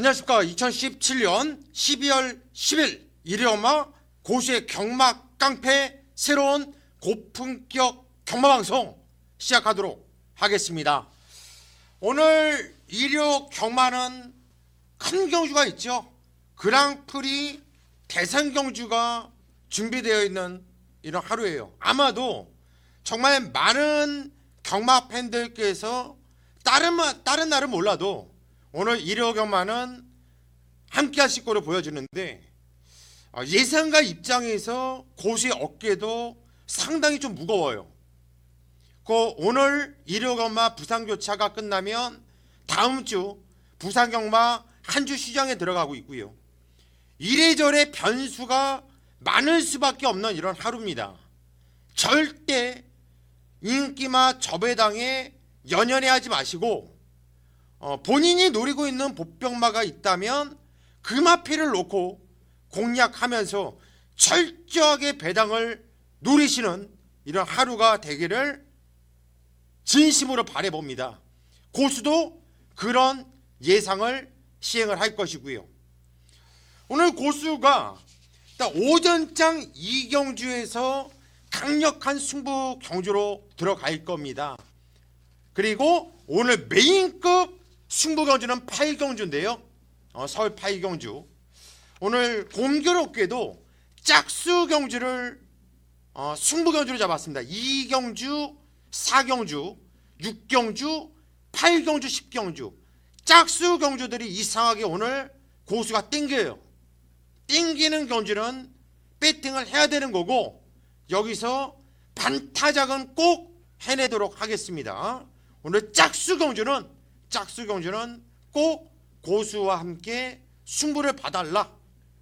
안녕하십니까. 2017년 12월 10일 일요일마 고수의 경마 깡패 새로운 고품격 경마방송 시작하도록 하겠습니다. 오늘 일요 경마는 큰 경주가 있죠. 그랑프리 대상 경주가 준비되어 있는 이런 하루예요. 아마도 정말 많은 경마 팬들께서 다른 날은 몰라도 오늘 일요 경마는 함께 하실 거로 보여지는데, 예상가 입장에서 고수의 어깨도 상당히 좀 무거워요. 오늘 일요 경마 부산 교차가 끝나면 다음 주 부산 경마 한 주 시장에 들어가고 있고요. 이래저래 변수가 많을 수밖에 없는 이런 하루입니다. 절대 인기마 저배당에 연연해 하지 마시고, 본인이 노리고 있는 복병마가 있다면 그 마피를 놓고 공략하면서 철저하게 배당을 노리시는 이런 하루가 되기를 진심으로 바라봅니다. 고수도 그런 예상을 시행을 할 것이고요. 오늘 고수가 오전장 이경주에서 강력한 승부 경주로 들어갈 겁니다. 그리고 오늘 메인급 승부 경주는 8경주인데요. 서울 8경주. 오늘 공교롭게도 짝수 경주를 승부 경주로 잡았습니다. 2경주, 4경주, 6경주, 8경주, 10경주. 짝수 경주들이 이상하게 오늘 고수가 땡겨요. 땡기는 경주는 배팅을 해야 되는 거고, 여기서 반타작은 꼭 해내도록 하겠습니다. 오늘 짝수 경주는 꼭 고수와 함께 승부를 봐달라,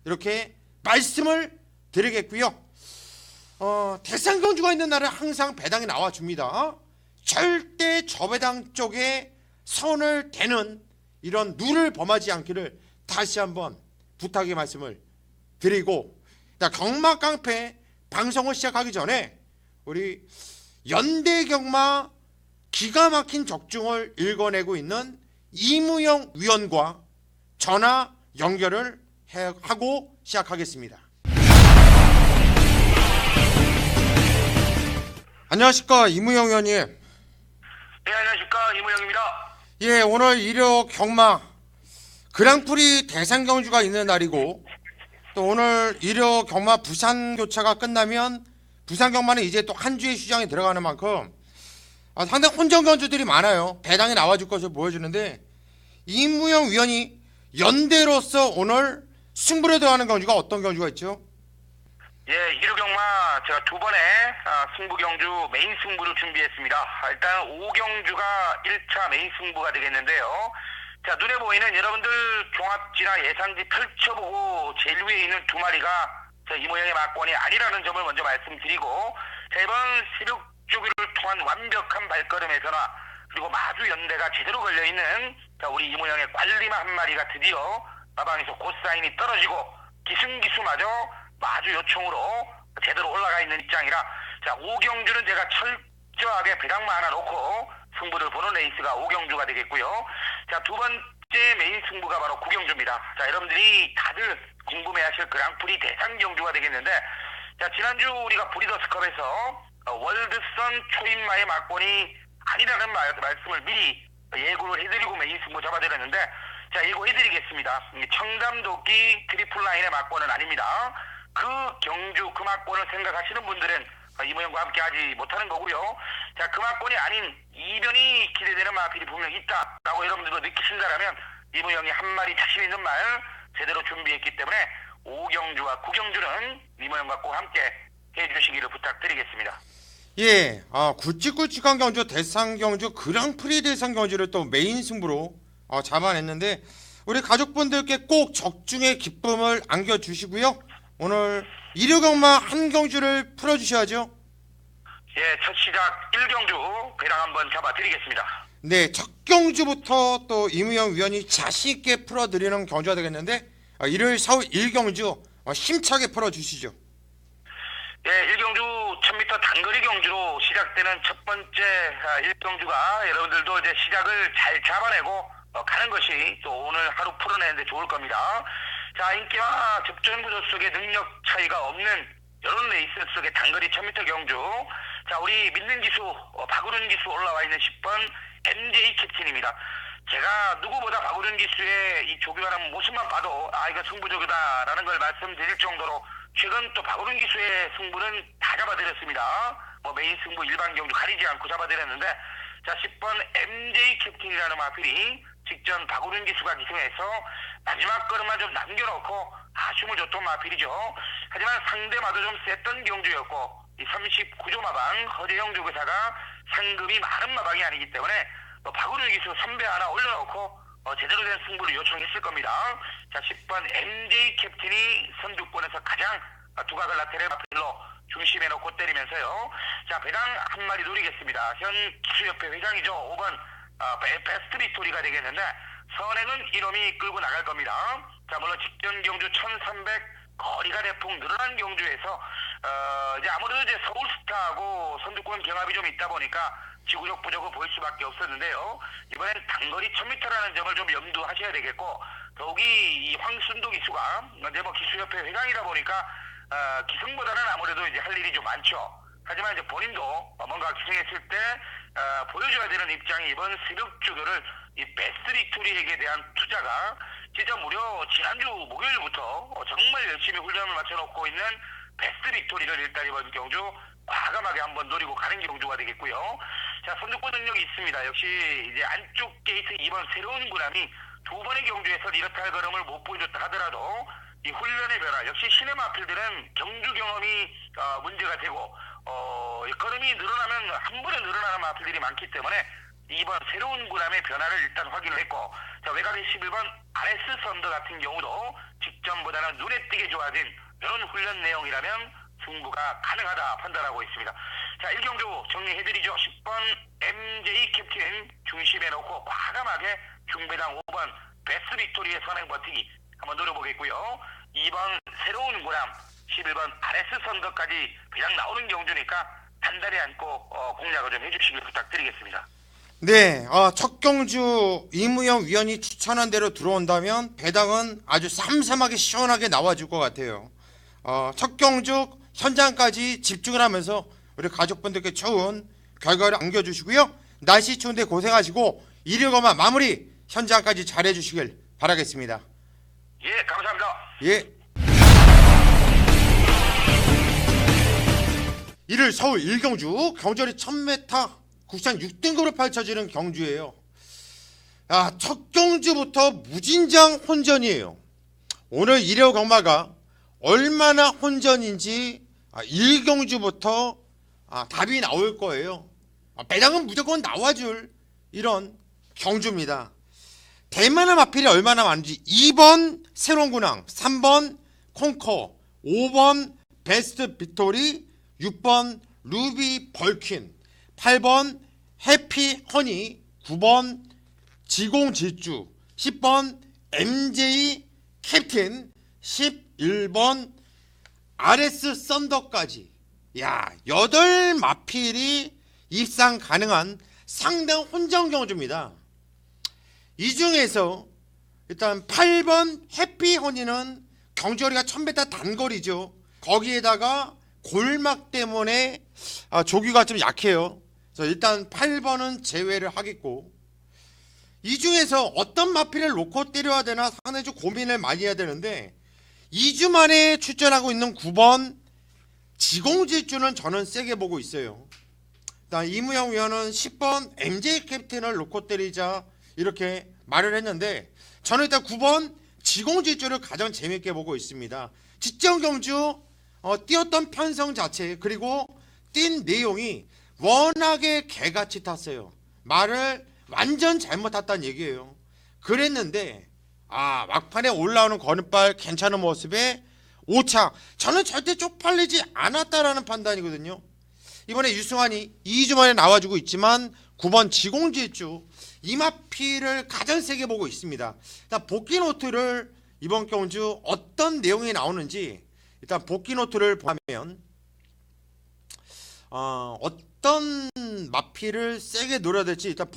이렇게 말씀을 드리겠고요. 대상 경주가 있는 날은 항상 배당이 나와줍니다. 절대 저배당 쪽에 선을 대는 이런 룰을 범하지 않기를 다시 한번 부탁의 말씀을 드리고, 경마 깡패 방송을 시작하기 전에 우리 연대경마 기가 막힌 적중을 읽어내고 있는 이무영 위원과 전화 연결을 하고 시작하겠습니다. 안녕하십니까, 이무영 위원님. 네, 안녕하십니까, 이무영입니다. 예, 오늘 일요 경마 그랑프리 대상 경주가 있는 날이고, 또 오늘 일요 경마 부산 교차가 끝나면 부산 경마는 이제 또 한 주의 시장에 들어가는 만큼 상당히 혼전 경주들이 많아요. 배당이 나와줄 것을 보여주는데, 이무영 위원이 연대로서 오늘 승부를 들어가는 경주가 어떤 경주가 있죠? 예, 일요 경마 제가 두 번의 승부 경주 메인 승부를 준비했습니다. 일단 5경주가 1차 메인 승부가 되겠는데요. 자, 눈에 보이는 여러분들 종합지나 예상지 펼쳐보고 제일 위에 있는 두 마리가 이무영의 막권이 아니라는 점을 먼저 말씀드리고, 자, 이번 시력 주기를 통한 완벽한 발걸음에서나, 그리고 마주 연대가 제대로 걸려있는 우리 이무영의 관리마 한 마리가 드디어 마방에서 고사인이 떨어지고 기승기수마저 마주 요청으로 제대로 올라가 있는 입장이라, 자, 5경주는 제가 철저하게 배당만 하나 놓고 승부를 보는 레이스가 5경주가 되겠고요. 자, 두 번째 메인 승부가 바로 9경주입니다. 자, 여러분들이 다들 궁금해하실 그랑프리 대상 경주가 되겠는데, 자, 지난주 우리가 브리더스컵에서 월드선 초인마의 막권이 아니라는 말씀을 미리 예고를 해드리고 메인 승부 잡아드렸는데, 자, 예고해드리겠습니다. 청담도끼 트리플라인의 막권은 아닙니다. 그 경주, 그 막권을 생각하시는 분들은 이무영과 함께 하지 못하는 거고요. 자, 그 막권이 아닌 이변이 기대되는 마필이 분명히 있다라고 여러분들도 느끼신다라면, 이무영이 한 마리 자신 있는 말 제대로 준비했기 때문에 5경주와 9경주는 이무영과 꼭 함께 해주시기를 부탁드리겠습니다. 예, 굵직굵직한 경주, 대상 경주, 그랑프리 대상 경주를 또 메인 승부로 잡아냈는데, 우리 가족분들께 꼭 적중의 기쁨을 안겨주시고요. 오늘 일요 경마 한 경주를 풀어주셔야죠. 예, 첫 시작 1경주 배당 한번 잡아드리겠습니다. 네, 첫 경주부터 또 이무영 위원이 자신있게 풀어드리는 경주가 되겠는데, 일요일 서울 1경주 힘차게 풀어주시죠. 예, 1경주 1000m 단거리 경주로 시작되는 첫 번째 1경주가 여러분들도 이제 시작을 잘 잡아내고 가는 것이 또 오늘 하루 푸른 판단하는데 좋을 겁니다. 자, 인기와 접전 구조 속에 능력 차이가 없는 이런 레이스 속의 단거리 1000m 경주. 자, 우리 믿는 기수 박우른 기수 올라와 있는 10번 MJ 캡틴입니다. 제가 누구보다 박우른 기수의 이 조교하는 모습만 봐도 이거 승부조교다라는 걸 말씀드릴 정도로 최근 또 박우른 기수의 승부는 다 잡아드렸습니다. 뭐 메인 승부 일반 경주 가리지 않고 잡아드렸는데, 자, 10번 MJ 캡틴이라는 마필이 직전 박우른 기수가 기승해서 마지막 걸음만 좀 남겨놓고 아쉬움을 줬던 마필이죠. 하지만 상대마도 좀 셌던 경주였고, 이 39조 마방 허재영 조교사가 상금이 많은 마방이 아니기 때문에 박우른 기수 선배 하나 올려놓고 제대로 된 승부를 요청했을 겁니다. 자, 10번 MJ 캡틴이 선두권에서 가장 두각을 나타낸 마필로 중심에 놓고 때리면서요. 자, 배당 한 마리 노리겠습니다. 현 기수협회 회장이죠. 5번 베스트 빅토리가 되겠는데, 선행은 이놈이 끌고 나갈 겁니다. 자, 물론 직전 경주 1300 거리가 대폭 늘어난 경주에서 이제 아무래도 이제 서울스타하고 선두권 경합이 좀 있다 보니까 지구력 부족을 보일 수밖에 없었는데요. 이번엔 단거리 1000m라는 점을 좀 염두하셔야 되겠고, 더욱이 이 황순도 기수가 이제 뭐 기수협회 회장이다 보니까 기승보다는 아무래도 이제 할 일이 좀 많죠. 하지만 이제 본인도 뭔가 기승했을 때 보여줘야 되는 입장이 이번 새벽 주교를 이 베스트 빅토리에게 대한 투자가 진짜 무려 지난주 목요일부터 정말 열심히 훈련을 맞춰놓고 있는 베스트 빅토리를 일단 이번 경주 과감하게 한번 노리고 가는 경주가 되겠고요. 자, 선두권 능력이 있습니다. 역시 이제 안쪽 게이트 2번 새로운 구남이 두 번의 경주에서 이렇다 할 걸음을 못 보여줬다 하더라도 이 훈련의 변화, 역시 신의 마필들은 경주 경험이 문제가 되고 이 걸음이 늘어나면 한 번에 늘어나는 마필들이 많기 때문에 2번 새로운 구남의 변화를 일단 확인을 했고, 자, 외곽의 11번 RS 선더 같은 경우도 직전보다는 눈에 띄게 좋아진 이런 훈련 내용이라면 승부가 가능하다 판단하고 있습니다. 자, 1경주 정리해드리죠. 10번 MJ 캡틴 중심에 놓고 과감하게 중배당 5번 베스트 빅토리의 선행 버티기 한번 노려보겠고요. 2번 새로운 구남, 11번 RS 선거까지 그냥 나오는 경주니까 단단히 안고 공략을 좀 해주시길 부탁드리겠습니다. 네, 첫 경주 이무영 위원이 추천한 대로 들어온다면 배당은 아주 쌈쌈하게 시원하게 나와줄 것 같아요. 첫 경주 현장까지 집중을 하면서 우리 가족분들께 좋은 결과를 안겨주시고요. 날씨 추운데 고생하시고 일요일만 마무리 현장까지 잘해주시길 바라겠습니다. 예, 감사합니다. 예. 이를 서울 1경주 경절이 1000m 국산 6등급으로 펼쳐지는 경주예요. 첫 경주부터 무진장 혼전이에요. 오늘 1호 경마가 얼마나 혼전인지 1경주부터 답이 나올 거예요. 배당은 무조건 나와줄 이런 경주입니다. 대만의 마필이 얼마나 많은지 2번 새로운 군항, 3번 콩커, 5번 베스트 빅토리, 6번 루비 벌퀸, 8번 해피 허니, 9번 지공질주, 10번 MJ 캡틴, 11번 RS 썬더까지 8마필이 입상 가능한 상당 혼전 경주입니다. 이 중에서 일단 8번 해피 허니는 경주거리가 1000m 단거리죠. 거기에다가 골막 때문에 조기가 좀 약해요. 그래서 일단 8번은 제외를 하겠고, 이 중에서 어떤 마필을 놓고 때려야 되나 상당히 좀 고민을 많이 해야 되는데 2주 만에 출전하고 있는 9번 지공질주는 저는 세게 보고 있어요. 일단 이무영 위원은 10번 MJ 캡틴을 놓고 때리자 이렇게 말을 했는데 저는 일단 9번 지공질주를 가장 재밌게 보고 있습니다. 직전 경주 뛰었던 편성 자체 그리고 뛴 내용이 워낙에 개같이 탔어요. 말을 완전 잘못 탔다는 얘기예요. 그랬는데 막판에 올라오는 거는발 괜찮은 모습에 5차 저는 절대 쪽팔리지 않았다라는 판단이거든요. 이번에 유승환이 2주 만에 나와주고 있지만 9번 지공질주 이 마필을 가장 세게 보고 있습니다. 일단 복귀 노트를 이번 경주 어떤 내용이 나오는지 일단 복귀 노트를 보면 어떤 마필을 세게 노려야 될지 일단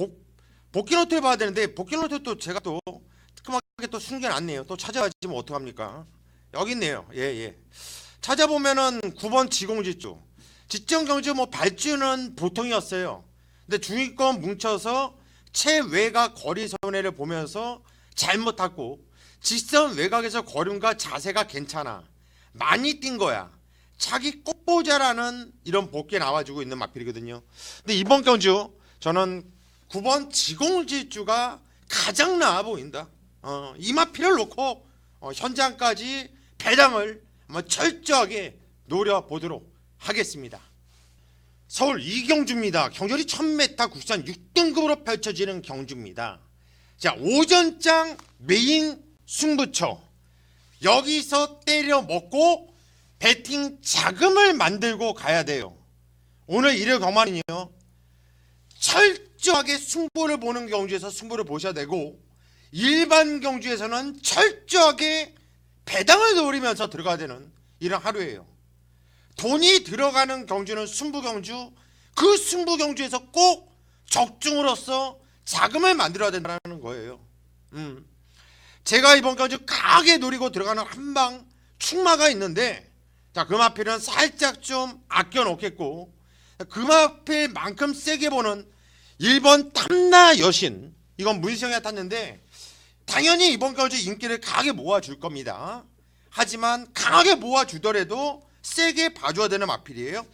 복귀 노트를 봐야 되는데 복귀 노트 또 제가 또 따끔하게 또 숨겨놨네요. 또 찾아가지 뭐 어떡합니까? 여기 있네요. 예. 찾아보면은 9번 지공지주. 지정경주 뭐 발주는 보통이었어요. 근데 중위권 뭉쳐서 체외곽 거리 손해를 보면서 잘못 탔고 직선 외곽에서 걸음과 자세가 괜찮아. 많이 뛴 거야. 자기 꽃보자라는 이런 복귀에 나와주고 있는 마필이거든요. 근데 이번 경주 저는 9번 지공지주가 가장 나아 보인다. 이 마필을 놓고 현장까지 배당을 한번 철저하게 노려보도록 하겠습니다. 서울 이경주입니다. 경주리 1000m 국산 6등급으로 펼쳐지는 경주입니다. 자, 오전장 메인 승부처. 여기서 때려 먹고 배팅 자금을 만들고 가야 돼요. 오늘 일요 경마는요, 철저하게 승부를 보는 경주에서 승부를 보셔야 되고, 일반 경주에서는 철저하게 배당을 노리면서 들어가야 되는 이런 하루예요. 돈이 들어가는 경주는 승부경주, 그 승부경주에서 꼭 적중으로서 자금을 만들어야 된다는 거예요. 제가 이번 경주 강하게 노리고 들어가는 한방 충마가 있는데, 자, 금화필은 살짝 좀 아껴 놓겠고, 금화필만큼 세게 보는 1번 탐나 여신, 이건 문성이가 탔는데 당연히 이번 경주 인기를 강하게 모아줄 겁니다. 하지만 강하게 모아주더라도 세게 봐줘야 되는 마필이에요.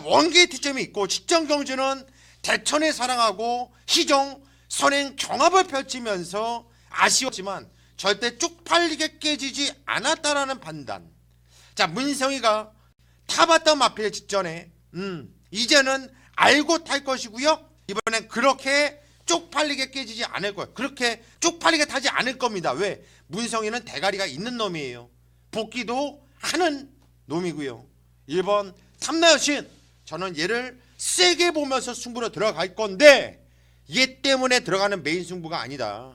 원기의 티점이 있고 직전 경주는 대천에 사랑하고 희종, 선행 경합을 펼치면서 아쉬웠지만 절대 쪽팔리게 깨지지 않았다라는 판단. 자, 문성이가 타봤던 마필 직전에 이제는 알고 탈 것이고요. 이번엔 그렇게 쪽팔리게 깨지지 않을 거예요. 그렇게 쪽팔리게 타지 않을 겁니다. 왜? 문성이는 대가리가 있는 놈이에요. 복귀도 하는 놈이고요. 1번 탐나여신, 저는 얘를 세게 보면서 승부로 들어갈 건데 얘 때문에 들어가는 메인 승부가 아니다.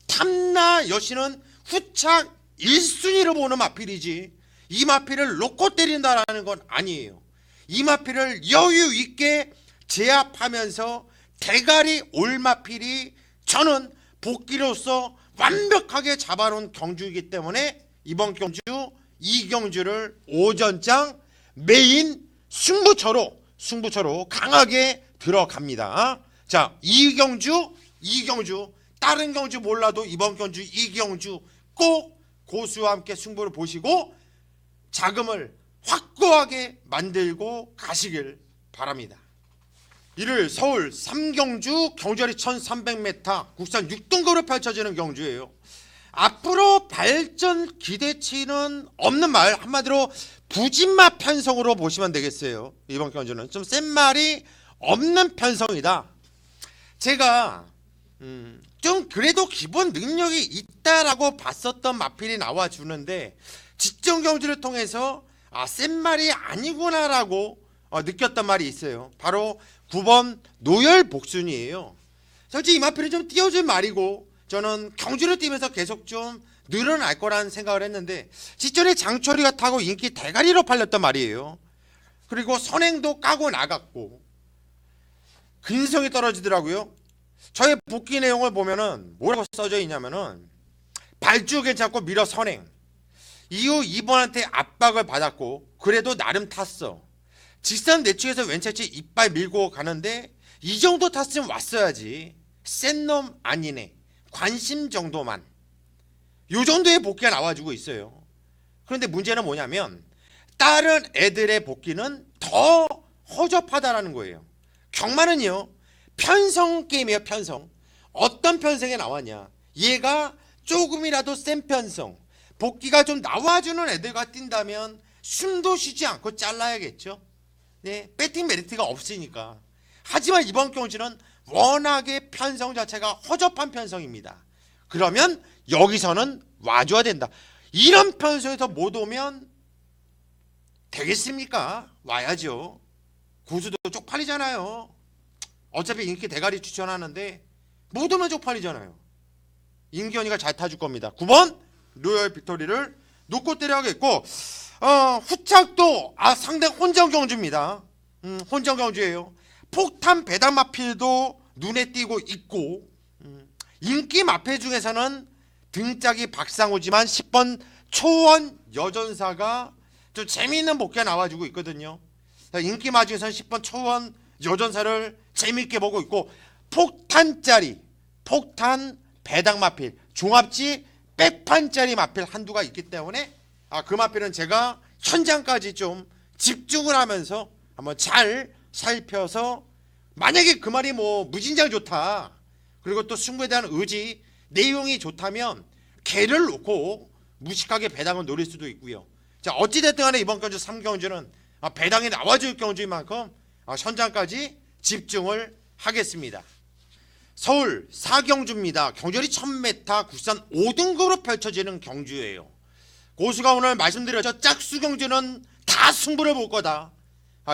탐나여신은 후착 1순위로 보는 마필이지 이 마필을 놓고 때린다라는 건 아니에요. 이 마필을 여유 있게 제압하면서 대가리 올 마필이 저는 복귀로서 완벽하게 잡아놓은 경주이기 때문에 이번 경주 이 경주를 오전장 메인 승부처로 강하게 들어갑니다. 자, 이 경주 다른 경주 몰라도 이번 경주 이 경주 꼭 고수와 함께 승부를 보시고 자금을 확고하게 만들고 가시길 바랍니다. 이를 서울 3경주 경주리 1300m 국산 6등급으로 펼쳐지는 경주예요. 앞으로 발전 기대치는 없는 말, 한마디로 부진마 편성으로 보시면 되겠어요. 이번 경주는 좀 센 말이 없는 편성이다. 제가 좀 그래도 기본 능력이 있다라고 봤었던 마필이 나와주는데 직전 경주를 통해서 센 말이 아니구나라고 느꼈던 말이 있어요. 바로 9번 노열복순이에요. 솔직히 이 마필은 좀 띄워줄 말이고 저는 경주를 뛰면서 계속 좀 늘어날 거라는 생각을 했는데 직전에 장철이가 타고 인기 대가리로 팔렸단 말이에요. 그리고 선행도 까고 나갔고 근성이 떨어지더라고요. 저의 복귀 내용을 보면은 뭐라고 써져 있냐면은 발주 괜찮고 밀어 선행, 이후 2번한테 압박을 받았고 그래도 나름 탔어. 직선 내측에서 왼차치 이빨 밀고 가는데 이 정도 탔으면 왔어야지. 센 놈 아니네. 관심 정도만. 요 정도의 복귀가 나와주고 있어요. 그런데 문제는 뭐냐면 다른 애들의 복귀는 더 허접하다라는 거예요. 경마는요 편성 게임이에요. 편성. 어떤 편성에 나왔냐, 얘가 조금이라도 센 편성, 복귀가 좀 나와주는 애들과 뛴다면 숨도 쉬지 않고 잘라야겠죠. 네, 배팅 메리트가 없으니까. 하지만 이번 경주는 워낙에 편성 자체가 허접한 편성입니다. 그러면 여기서는 와줘야 된다. 이런 편성에서 못 오면 되겠습니까? 와야죠. 고수도 쪽팔리잖아요. 어차피 인기 대가리 추천하는데 못 오면 쪽팔리잖아요. 임기현이가 잘 타줄 겁니다. 9번 로열 빅토리를 놓고 때려야겠고, 후착도 상당히 혼전 경주입니다. 혼전 경주예요. 폭탄 배당 마필도 눈에 띄고 있고, 인기 마필 중에서는 등짝이 박상우지만 10번 초원 여전사가 좀 재미있는 복귀가 나와주고 있거든요. 인기 마중에서는 10번 초원 여전사를 재미있게 보고 있고, 폭탄짜리 폭탄 배당 마필 종합지 백판짜리 마필 한두가 있기 때문에 그 마필은 제가 현장까지 좀 집중을 하면서 한번 잘 살펴서, 만약에 그 말이 뭐 무진장 좋다, 그리고 또 승부에 대한 의지 내용이 좋다면 개를 놓고 무식하게 배당을 노릴 수도 있고요. 자, 어찌됐든 간에 이번 경주 3경주는 배당이 나와줄 경주인 만큼 현장까지 집중을 하겠습니다. 서울 4경주입니다. 경주리 1000m 국산 5등급으로 펼쳐지는 경주예요. 고수가 오늘 말씀드렸죠. 짝수 경주는 다 승부를 볼 거다.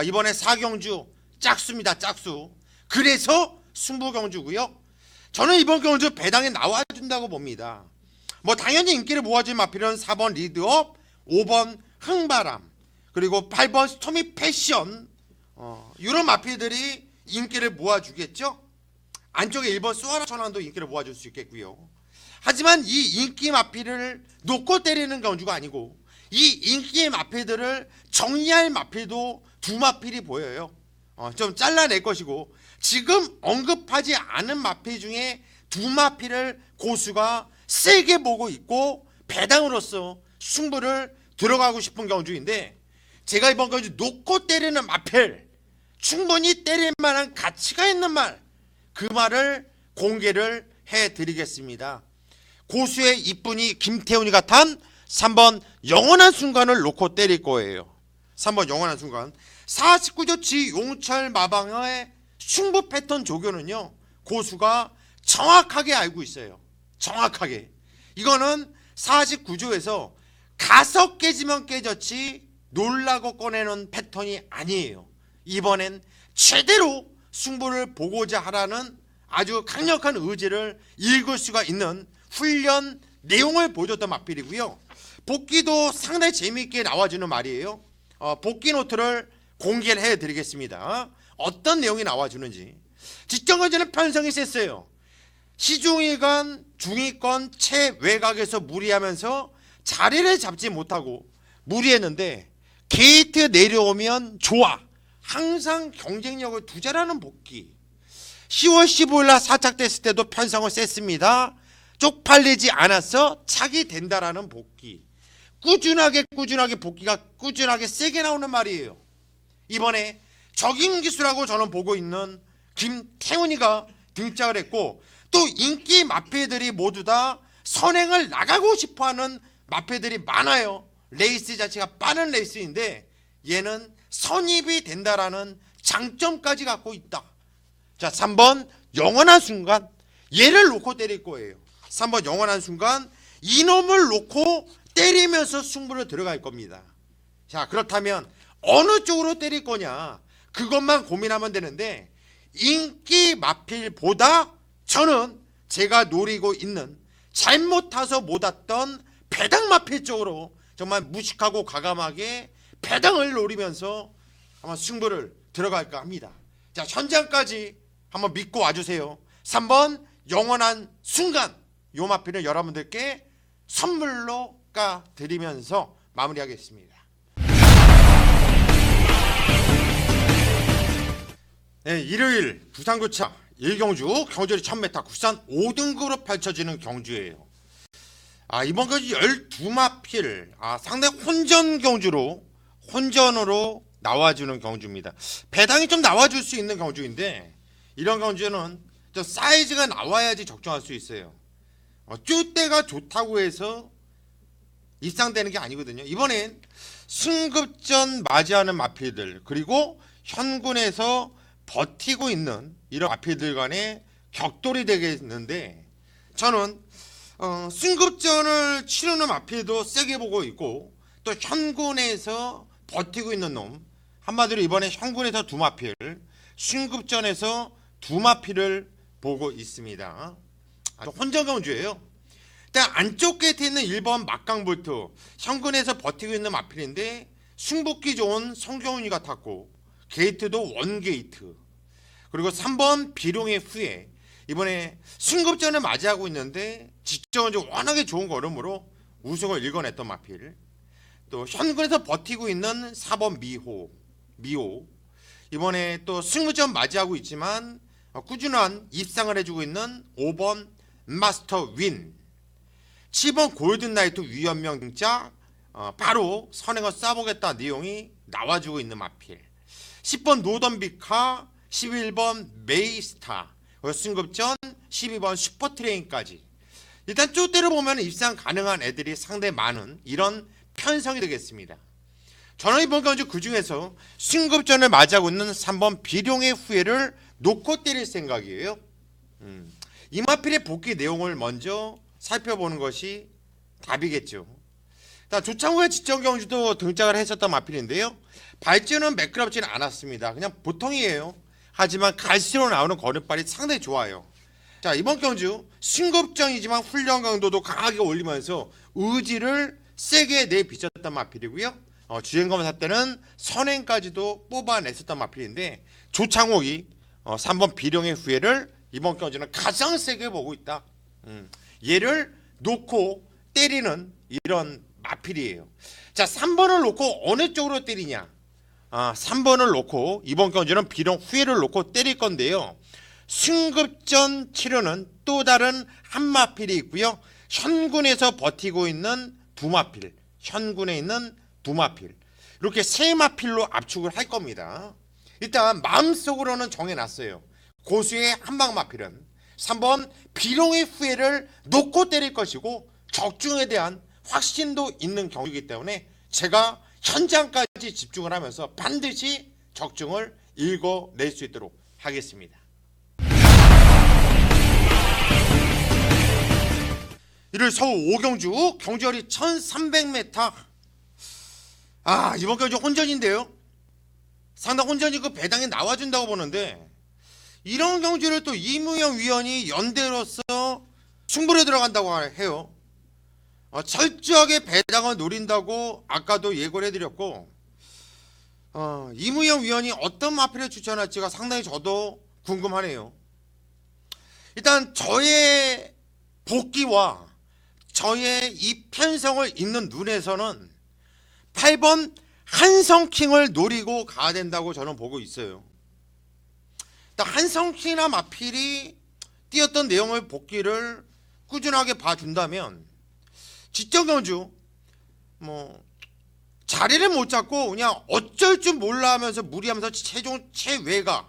이번에 4경주 짝수입니다. 짝수. 그래서 승부 경주고요. 저는 이번 경주 배당에 나와준다고 봅니다. 뭐 당연히 인기를 모아줄 마필은 4번 리드업, 5번 흥바람, 그리고 8번 스토미 패션, 이런 마필들이 인기를 모아주겠죠. 안쪽에 1번 수아라 천왕도 인기를 모아줄 수 있겠고요. 하지만 이 인기 마필을 놓고 때리는 경주가 아니고, 이 인기의 마필들을 정리할 마필도 두 마필이 보여요. 좀 잘라낼 것이고, 지금 언급하지 않은 마필 중에 두 마필을 고수가 세게 보고 있고 배당으로서 승부를 들어가고 싶은 경주인데, 제가 이번 경주 놓고 때리는 마필, 충분히 때릴 만한 가치가 있는 말, 그 말을 공개를 해드리겠습니다. 고수의 이쁜이 김태훈이가 탄 3번 영원한 순간을 놓고 때릴 거예요. 3번 영원한 순간. 49조 지 용철 마방의 승부 패턴 조교는요, 고수가 정확하게 알고 있어요. 정확하게. 이거는 49조에서 가석 깨지면 깨졌지 놀라고 꺼내는 패턴이 아니에요. 이번엔 제대로 승부를 보고자 하라는 아주 강력한 의지를 읽을 수가 있는 훈련 내용을 보여줬던 마필이고요. 복귀도 상당히 재미있게 나와주는 말이에요. 복귀 노트를 공개를 해드리겠습니다. 어떤 내용이 나와주는지. 직전까지는 편성이 셌어요. 시중위관, 중위권 최외곽에서 무리하면서 자리를 잡지 못하고 무리했는데, 게이트 내려오면 좋아, 항상 경쟁력을 두자라는 복귀. 10월 15일 날 사착됐을 때도 편성을 셌습니다. 쪽팔리지 않아서 착이 된다라는 복귀. 꾸준하게 복귀가 꾸준하게 세게 나오는 말이에요. 이번에 적인 기수라고 저는 보고 있는 김태훈이가 등장을 했고, 또 인기 마필들이 모두 다 선행을 나가고 싶어하는 마필들이 많아요. 레이스 자체가 빠른 레이스인데 얘는 선입이 된다라는 장점까지 갖고 있다. 자, 3번 영원한 순간, 얘를 놓고 때릴 거예요. 3번 영원한 순간, 이놈을 놓고 때리면서 승부를 들어갈 겁니다. 자, 그렇다면 어느 쪽으로 때릴 거냐, 그것만 고민하면 되는데, 인기 마필보다 저는 제가 노리고 있는, 잘못 타서 못 왔던 배당 마필 쪽으로 정말 무식하고 과감하게 배당을 노리면서 한번 승부를 들어갈까 합니다. 자, 현장까지 한번 믿고 와주세요. 3번 영원한 순간, 요 마필을 여러분들께 선물로 드리면서 마무리하겠습니다. 네, 일요일 부산교차 1경주 경주리 1000m 국산 5등급으로 펼쳐지는 경주예요. 이번 경주 12마필, 상당히 혼전으로 나와주는 경주입니다. 배당이 좀 나와줄 수 있는 경주인데, 이런 경주는 좀 사이즈가 나와야지 적중할 수 있어요. 쭈대가 좋다고 해서 입상되는 게 아니거든요. 이번엔 승급전 맞이하는 마필들, 그리고 현군에서 버티고 있는 이런 마필들 간의 격돌이 되겠는데, 저는 승급전을 치르는 마필도 세게 보고 있고, 또 현군에서 버티고 있는 놈, 한마디로 이번에 현군에서 두 마필, 승급전에서 두 마필을 보고 있습니다. 혼전 경주예요. 일단 안쪽 게이트에 있는 1번 막강볼트, 현군에서 버티고 있는 마필인데 승복기 좋은 성경훈이가 탔고, 게이트도 원게이트. 그리고 3번 비룡의 후예, 이번에 승급전을 맞이하고 있는데 직전은 좀 워낙에 좋은 걸음으로 우승을 일궈냈던 마필. 또 현군에서 버티고 있는 4번 미호. 이번에 또 승무전 맞이하고 있지만 꾸준한 입상을 해주고 있는 5번 마스터 윈. 7번 골든나이트 위험명 등짝 바로 선행을 쏴보겠다 내용이 나와주고 있는 마필. 10번 노던비카, 11번 메이스타, 승급전 12번 슈퍼트레인까지 일단 쪼대로 보면 입상 가능한 애들이 상당히 많은 이런 편성이 되겠습니다. 저는 이번 경주 그 중에서 승급전을 맞이하고 있는 3번 비룡의 후회를 놓고 때릴 생각이에요. 이 마필의 복귀 내용을 먼저 살펴보는 것이 답이겠죠. 조창호의 직전 경주도 등장을 했었던 마필인데요. 발전은 매끄럽지는 않았습니다. 그냥 보통이에요. 하지만 갈수록 나오는 걸음발이 상당히 좋아요. 자, 이번 경주 승급전이지만 훈련 강도도 강하게 올리면서 의지를 세게 내비쳤던 마필이고요. 주행검사 때는 선행까지도 뽑아냈었던 마필인데 조창옥이 3번 비룡의 후회를 이번 경주는 가장 세게 보고 있다. 얘를 놓고 때리는 이런 마필이에요. 자, 3번을 놓고 어느 쪽으로 때리냐? 3번을 놓고 이번 경주는 비룡 후회를 놓고 때릴 건데요. 승급전 치료는 또 다른 한 마필이 있고요. 현군에서 버티고 있는 두 마필, 현군에 있는 두 마필, 이렇게 세 마필로 압축을 할 겁니다. 일단 마음속으로는 정해놨어요. 고수의 한방 마필은 3번 비룡의 후회를 놓고 때릴 것이고 적중에 대한 확신도 있는 경기이기 때문에 제가 현장까지 집중을 하면서 반드시 적중을 읽어낼 수 있도록 하겠습니다. 이를 서울 5경주 경주거리 1300m. 이번 경주 혼전인데요. 상당 혼전이 그 배당에 나와준다고 보는데 이런 경주를 또 이무영 위원이 연대로서 승부를 들어간다고 해요. 철저하게 배당을 노린다고 아까도 예고를 해드렸고 이무영 위원이 어떤 마필을 추천할지가 상당히 저도 궁금하네요. 일단 저의 복귀와 저의 이 편성을 읽는 눈에서는 8번 한성킹을 노리고 가야 된다고 저는 보고 있어요. 일단 한성킹이나 마필이 뛰었던 내용을 복귀를 꾸준하게 봐준다면 직전 경주 자리를 못 잡고 그냥 어쩔 줄 몰라 하면서 무리하면서 최종 최외가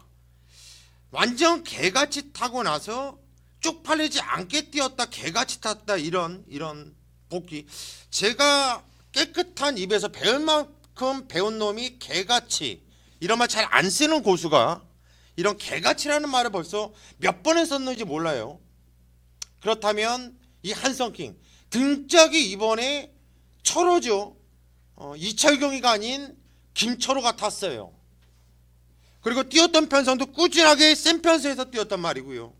완전 개같이 타고 나서 쪽팔리지 않게 뛰었다, 개같이 탔다, 이런 복귀. 제가 깨끗한 입에서 배울 만큼 배운 놈이 개같이, 이런 말 잘 안 쓰는 고수가 이런 개같이라는 말을 벌써 몇 번을 썼는지 몰라요. 그렇다면 이 한성킹 등짝이 이번에 철호죠. 이철경이가 아닌 김철호가 탔어요. 그리고 뛰었던 편성도 꾸준하게 센 편성에서 뛰었단 말이고요.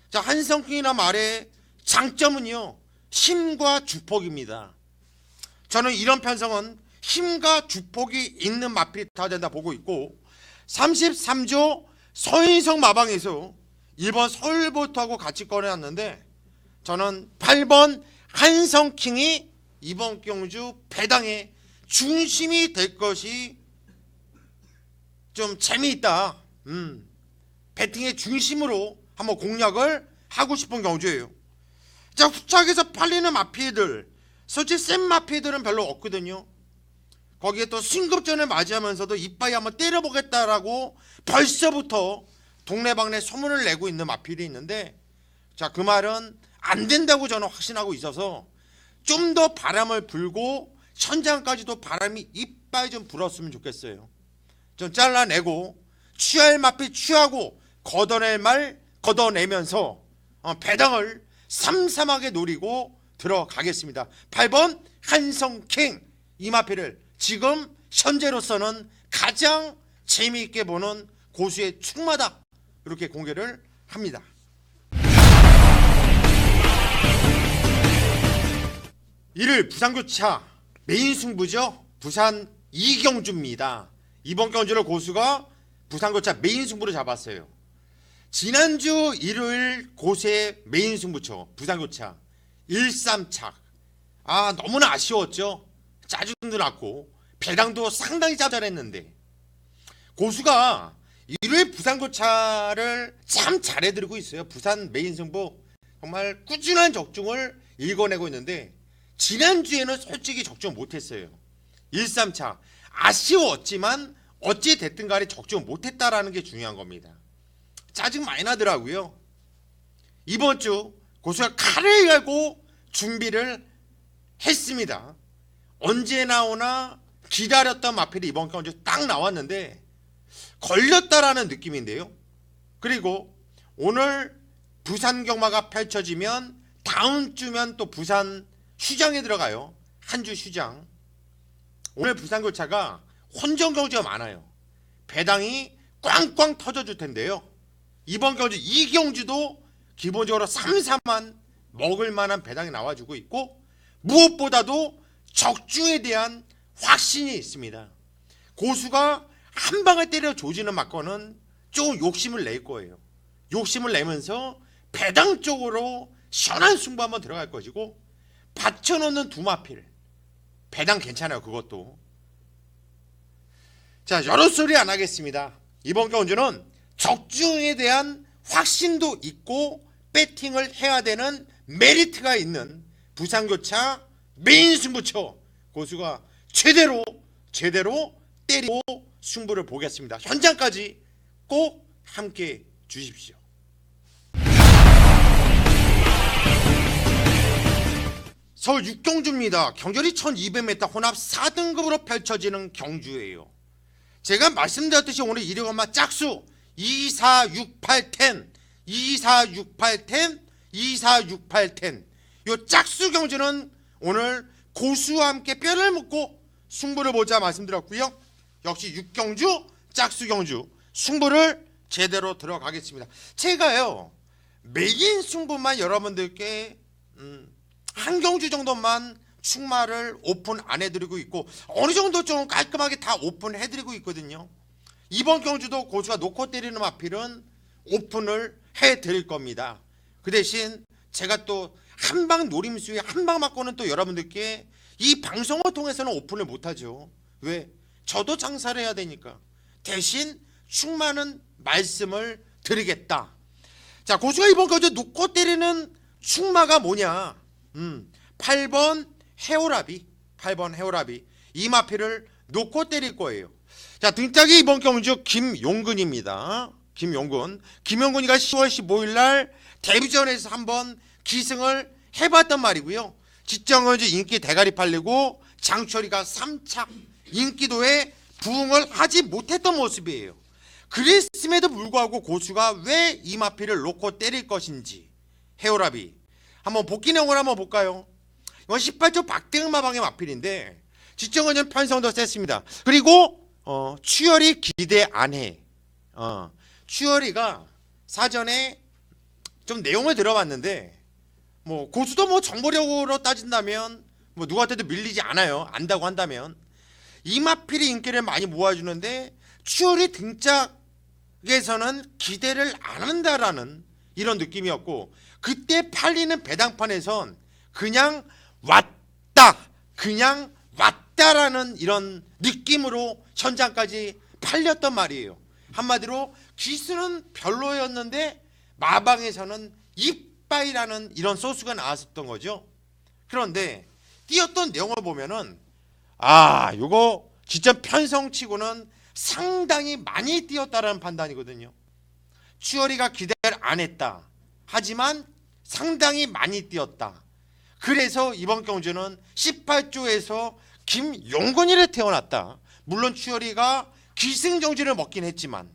자, 한성킹이나 말의 장점은요, 힘과 주폭입니다. 저는 이런 편성은 힘과 주폭이 있는 마필이 타야 된다 보고 있고 33조 서인성 마방에서 1번 서울보트하고 같이 꺼내놨는데 저는 8번 한성킹이 이번 경주 배당의 중심이 될 것이 좀 재미있다. 배팅의 중심으로 한번 공략을 하고 싶은 경주예요. 자, 후착에서 팔리는 마피들, 솔직히 센 마피들은 별로 없거든요. 거기에 또 승급전을 맞이하면서도 이빠이 한번 때려보겠다라고 벌써부터 동네방네 소문을 내고 있는 마필이 있는데, 자, 그 말은 안 된다고 저는 확신하고 있어서 좀 더 바람을 불고 현장까지도 바람이 이빠이 좀 불었으면 좋겠어요. 좀 잘라내고 취할 마필 취하고 걷어낼 말 걷어내면서 배당을 삼삼하게 노리고 들어가겠습니다. 8번 한성킹, 이 마필을 지금 현재로서는 가장 재미있게 보는 고수의 축마다, 이렇게 공개를 합니다. 이를 부산교차 메인 승부죠. 부산 이경주입니다. 이번 경주를 고수가 부산교차 메인 승부를 잡았어요. 지난주 일요일 고수의 메인 승부처 부산교차 1-3착. 너무나 아쉬웠죠. 짜증도 났고 배당도 상당히 짜잘했는데 고수가 일요일 부산교차를 참 잘해드리고 있어요. 부산 메인 승부 정말 꾸준한 적중을 읽어내고 있는데 지난주에는 솔직히 적중 못했어요. 1-3착 아쉬웠지만 어찌 됐든 간에 적중 못했다라는 게 중요한 겁니다. 짜증 많이 나더라고요. 이번 주 고수가 칼을 갈고 준비를 했습니다. 언제 나오나 기다렸던 마필이 이번 경주 딱 나왔는데 걸렸다라는 느낌인데요. 그리고 오늘 부산 경마가 펼쳐지면 다음 주면 또 부산 휴장에 들어가요. 한 주 휴장. 오늘 부산 교차가 혼전 경주가 많아요. 배당이 꽝꽝 터져줄 텐데요. 이번 경주 이 경주도 기본적으로 3-4만 먹을 만한 배당이 나와주고 있고 무엇보다도 적중에 대한 확신이 있습니다. 고수가 한 방에 때려 조지는 맞고는 조금 욕심을 낼 거예요. 욕심을 내면서 배당 쪽으로 시원한 승부 한번 들어갈 것이고 받쳐놓는 두 마필 배당 괜찮아요. 그것도. 자, 여러 소리 안 하겠습니다. 이번 경주는 적중에 대한 확신도 있고 배팅을 해야 되는 메리트가 있는 부산교차 메인 승부처 고수가 제대로 때리고 승부를 보겠습니다. 현장까지 꼭 함께 주십시오. 서울 6경주입니다. 경절이 1200m 혼합 4등급으로 펼쳐지는 경주예요. 제가 말씀드렸듯이 오늘 이력엄마 짝수 2, 4, 6, 8, 10 2, 4, 6, 8, 10 2, 4, 6, 8, 10 요 짝수 경주는 오늘 고수와 함께 뼈를 묻고 승부를 보자 말씀드렸고요. 역시 6경주 짝수 경주 승부를 제대로 들어가겠습니다. 제가요 메인 승부만 여러분들께 한 경주 정도만 축마를 오픈 안 해드리고 있고 어느 정도 좀 깔끔하게 다 오픈해드리고 있거든요. 이번 경주도 고수가 놓고 때리는 마필은 오픈을 해드릴 겁니다. 그 대신 제가 또 한방 노림수에 한방 맞고는 또 여러분들께 이 방송을 통해서는 오픈을 못하죠. 왜? 저도 장사를 해야 되니까. 대신 축마는 말씀을 드리겠다. 자, 고수가 이번 경주 놓고 때리는 축마가 뭐냐? 8번 해오라비 이 마필을 놓고 때릴 거예요. 자, 등짝이 이번 경주 김용근입니다. 김용근이가 10월 15일 날 데뷔전에서 한번 기승을 해봤단 말이고요. 직전경주 인기 대가리 팔리고 장철이가 3착 인기도에 부응을 하지 못했던 모습이에요. 그랬음에도 불구하고 고수가 왜 이 마필을 놓고 때릴 것인지 해오라비 한번 복귀 내용을 한번 볼까요? 이건 18조 박대응 마방의 마필인데 직전경주는 편성도 셌습니다. 그리고 추열이 기대 안 해. 추열이가 사전에 좀 내용을 들어봤는데 뭐 고수도 뭐 정보력으로 따진다면 뭐 누구한테도 밀리지 않아요. 안다고 한다면 이 마필이 인기를 많이 모아주는데 추열이 등짝에서는 기대를 안 한다라는 이런 느낌이었고 그때 팔리는 배당판에선 그냥 왔다라는 이런 느낌으로 현장까지 팔렸단 말이에요. 한마디로 기수는 별로였는데 마방에서는 이빠이라는 이런 소스가 나왔었던 거죠. 그런데 띄었던 내용을 보면은 요거 직접 편성치고는 상당히 많이 띄었다라는 판단이거든요. 추월이가 기대를 안 했다. 하지만 상당히 많이 띄었다. 그래서 이번 경주는 18조에서 김용건이를 태어났다. 물론 추월이가 기승정지를 먹긴 했지만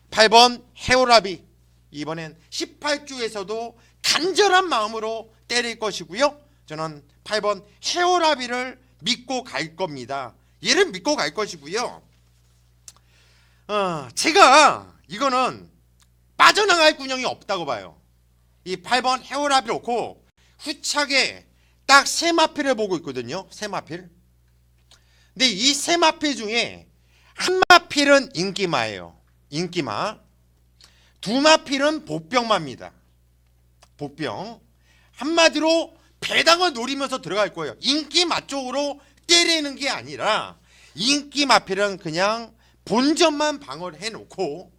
8번 해오라비 이번엔 18조에서도 간절한 마음으로 때릴 것이고요. 저는 8번 해오라비를 믿고 갈 겁니다. 얘를 믿고 갈 것이고요. 제가 이거는 빠져나갈 군형이 없다고 봐요. 이 8번 해오라비 놓고 후차게 딱 세 마필을 보고 있거든요. 세 마필. 근데 이 세 마필 중에 한 마필은 인기마예요. 인기마. 두마필은 보병마입니다. 보병. 한마디로 배당을 노리면서 들어갈 거예요. 인기 맛쪽으로 때리는 게 아니라 인기 마필은 그냥 본전만 방어를 해놓고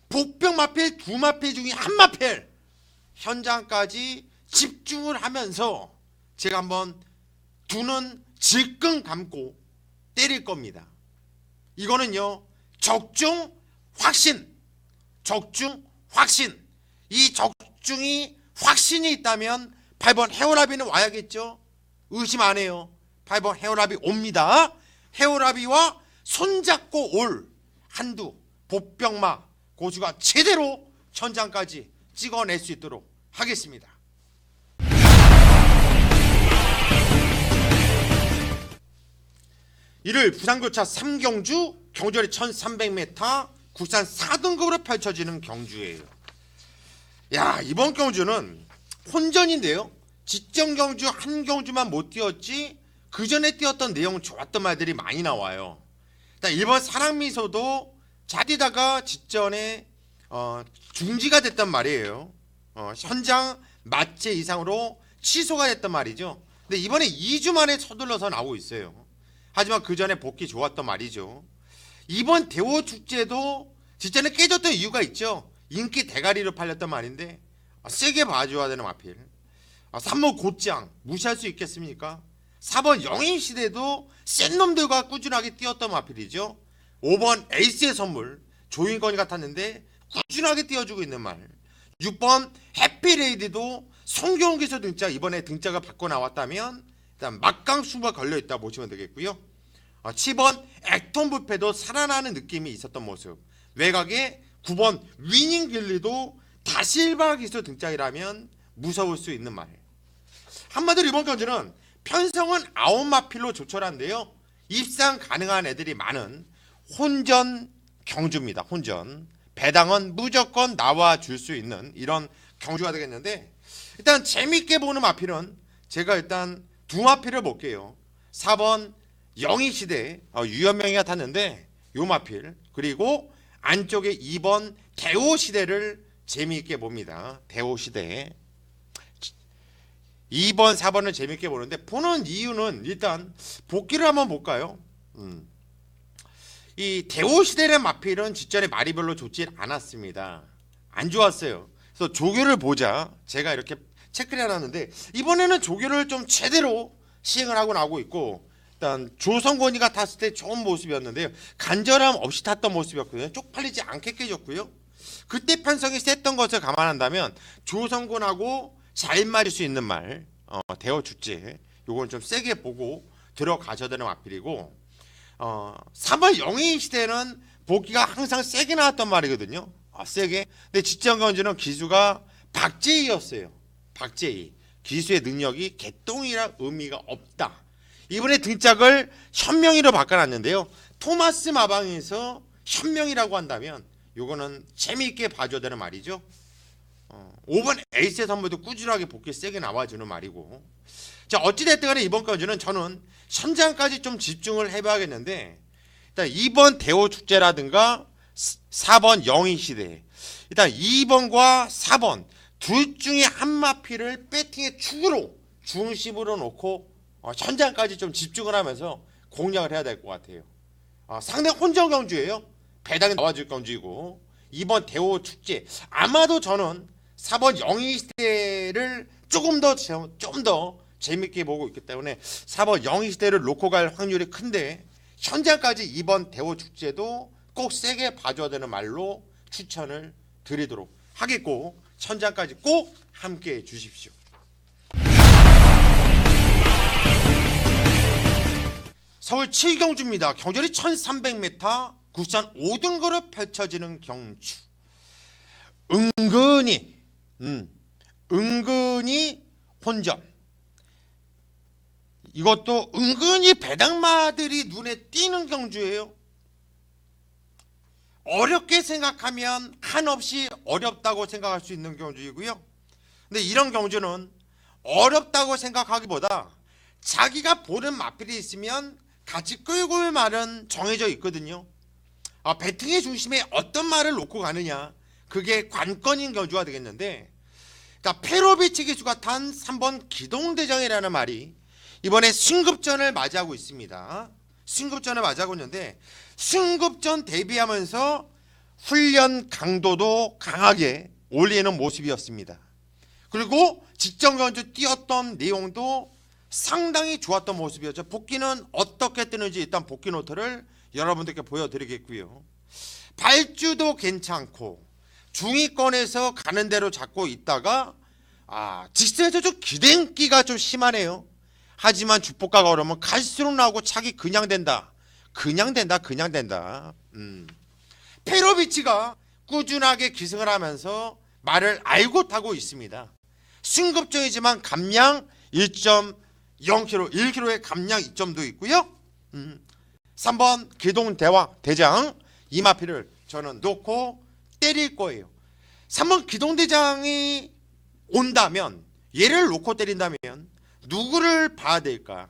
복병 마필 두 마필 중에 한 마필 현장까지 집중을 하면서 제가 한번 두 눈 질끈 감고 때릴 겁니다. 이거는요, 적중 확신, 적중 확신. 이 적중이 확신이 있다면 8번 헤어라비는 와야겠죠. 의심 안 해요. 8번 헤어라비 옵니다. 헤어라비와 손잡고 올 한두 보병마 고수가 제대로 현장까지 찍어낼 수 있도록 하겠습니다. 이를 부산교차 3경주 경주거리 1300m 국산 4등급으로 펼쳐지는 경주예요. 야, 이번 경주는 혼전인데요. 직전 경주 한 경주만 못 뛰었지 그 전에 뛰었던 내용 좋았던 말들이 많이 나와요. 일단 1번 사랑미소도 잘 뛰다가 직전에 중지가 됐단 말이에요. 현장 마체 이상으로 취소가 됐단 말이죠. 근데 이번에 2주 만에 서둘러서 나오고 있어요. 하지만 그 전에 복귀 좋았단 말이죠. 이번 대호축제도 직전에 깨졌던 이유가 있죠. 인기 대가리로 팔렸단 말인데 세게 봐줘야 되는 마필. 3번 곧장 무시할 수 있겠습니까? 4번 영인시대도 센 놈들과 꾸준하게 뛰었던 마필이죠. 5번 에이스의 선물 조인건이 같았는데 꾸준하게 뛰어주고 있는 말. 6번 해피레이드도 송경훈 기수 등짝 이번에 등짝을 바꿔 나왔다면 일단 막강 승부가 걸려있다 보시면 되겠고요. 7번 액톤 부패도 살아나는 느낌이 있었던 모습. 외곽에 9번 위닝 길리도 다실바 기수 등짝이라면 무서울 수 있는 말. 한마디로 이번 경주는 편성은 9마필로 조촐한데요. 입상 가능한 애들이 많은 혼전 경주입니다. 혼전. 배당은 무조건 나와줄 수 있는 이런 경주가 되겠는데, 일단 재밌게 보는 마필은 제가 일단 두 마필을 볼게요. 4번 영희시대 유연명이가 탔는데 요 마필, 그리고 안쪽에 2번 대호시대를 재미있게 봅니다. 대호시대 2번 4번을 재미있게 보는데, 보는 이유는 일단 복귀를 한번 볼까요? 이 대호시대의 마필은 직전에 말이 별로 좋지 않았습니다. 안 좋았어요. 그래서 조교를 보자 제가 이렇게 체크를 해놨는데, 이번에는 조교를 좀 제대로 시행을 하고 나오고 있고, 일단 조성권이가 탔을 때 좋은 모습이었는데요. 간절함 없이 탔던 모습이었거든요. 쪽팔리지 않게 깨졌고요. 그때 편성이 셌던 것을 감안한다면 조성권하고 잘 맞을 수 있는 말, 대호축제 요건 좀 세게 보고 들어가셔야 되는 마필이고, 3번 영희시대는 복귀가 항상 세게 나왔던 말이거든요. 세게. 근데 직전 경주는 기수가 박재희였어요. 박재희. 기수의 능력이 개똥이라 의미가 없다. 이번에 등짝을 현명이로 바꿔놨는데요. 토마스 마방에서 현명이라고 한다면 요거는 재미있게 봐줘야 되는 말이죠. 5번 에이스의 선물도 꾸준하게 복귀 세게 나와주는 말이고. 자, 어찌됐든 간에 이번 경주는 저는 현장까지 좀 집중을 해봐야겠는데, 일단 2번 대호축제라든가 4번 영희시대, 일단 2번과 4번 둘 중에 한 마필을 배팅의 축으로 중심으로 놓고 현장까지 좀 집중을 하면서 공략을 해야 될 것 같아요. 상당히 혼전 경주예요. 배당이 나와줄 경주이고, 2번 대호축제 아마도 저는 4번 영희시대를 좀 더 재밌게 보고 있기 때문에 4번 영희시대를 놓고 갈 확률이 큰데, 현장까지 2번 대호축제도 꼭 세게 봐줘야 되는 말로 추천을 드리도록 하겠고, 현장까지 꼭 함께해 주십시오. 서울 7경주입니다. 경주거리 1300m 국산 5등급으로 펼쳐지는 경주. 은근히 혼전. 이것도 은근히 배당마들이 눈에 띄는 경주예요. 어렵게 생각하면 한없이 어렵다고 생각할 수 있는 경주이고요. 근데 이런 경주는 어렵다고 생각하기보다 자기가 보는 마필이 있으면 같이 끌고 올 말은 정해져 있거든요. 배팅의 중심에 어떤 말을 놓고 가느냐, 그게 관건인 경주가 되겠는데, 그러니까 페로비치 기수가 탄 3번 기동대장이라는 말이 이번에 승급전을 맞이하고 있습니다. 승급전을 맞이하고 있는데, 승급전 대비하면서 훈련 강도도 강하게 올리는 모습이었습니다. 그리고 직전 경주 뛰었던 내용도 상당히 좋았던 모습이었죠. 복귀는 어떻게 뜨는지 일단 복귀 노트를 여러분들께 보여드리겠고요. 발주도 괜찮고 중위권에서 가는 대로 잡고 있다가 직선에서 좀 기den기가 좀 심하네요. 하지만 주포가가 오르면 갈수록 나오고 차기 그냥 된다. 그냥 된다. 페로비치가 꾸준하게 기승을 하면서 말을 알고 타고 있습니다. 승급전이지만 감량 1.0km, 1km의 감량 2점도 있고요. 3번 기동대장 이마피를 저는 놓고 때릴 거예요. 3번 기동대장이 온다면, 얘를 놓고 때린다면 누구를 봐야 될까?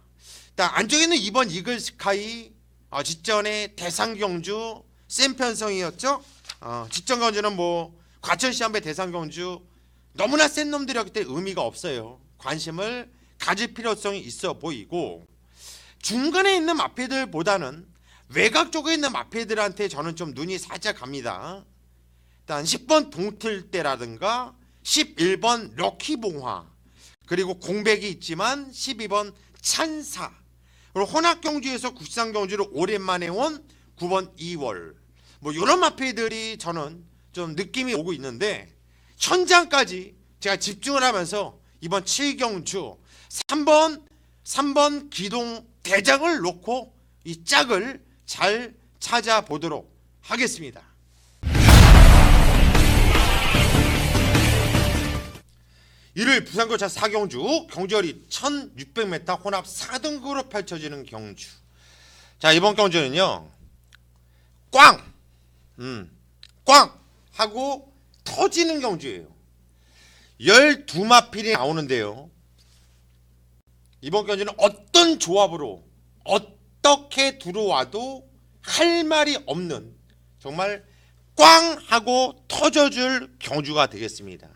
일단 안쪽에 있는 2번 이글스카이, 직전에 대상경주 센 편성이었죠. 직전 경주는 뭐 과천시한배 대상경주 너무나 센 놈들이었기 때문에 의미가 없어요. 관심을 가질 필요성이 있어 보이고, 중간에 있는 마피들보다는 외곽 쪽에 있는 마피들한테 저는 좀 눈이 살짝 갑니다. 일단 10번 동틀대라든가 11번 럭키봉화, 그리고 공백이 있지만 12번 찬사, 그리고 혼합경주에서 국산경주로 오랜만에 온 9번 2월, 뭐 이런 마피들이 저는 좀 느낌이 오고 있는데, 현장까지 제가 집중을 하면서 이번 7경주 3번 기동 대장을 놓고 이 짝을 잘 찾아보도록 하겠습니다. 일요일 부산교차 4경주 경주열이 1600m 혼합 4등급으로 펼쳐지는 경주. 자, 이번 경주는요, 꽝 하고 터지는 경주예요. 12마필이 나오는데요, 이번 경주는 어떤 조합으로 어떻게 들어와도 할 말이 없는, 정말 꽝 하고 터져줄 경주가 되겠습니다.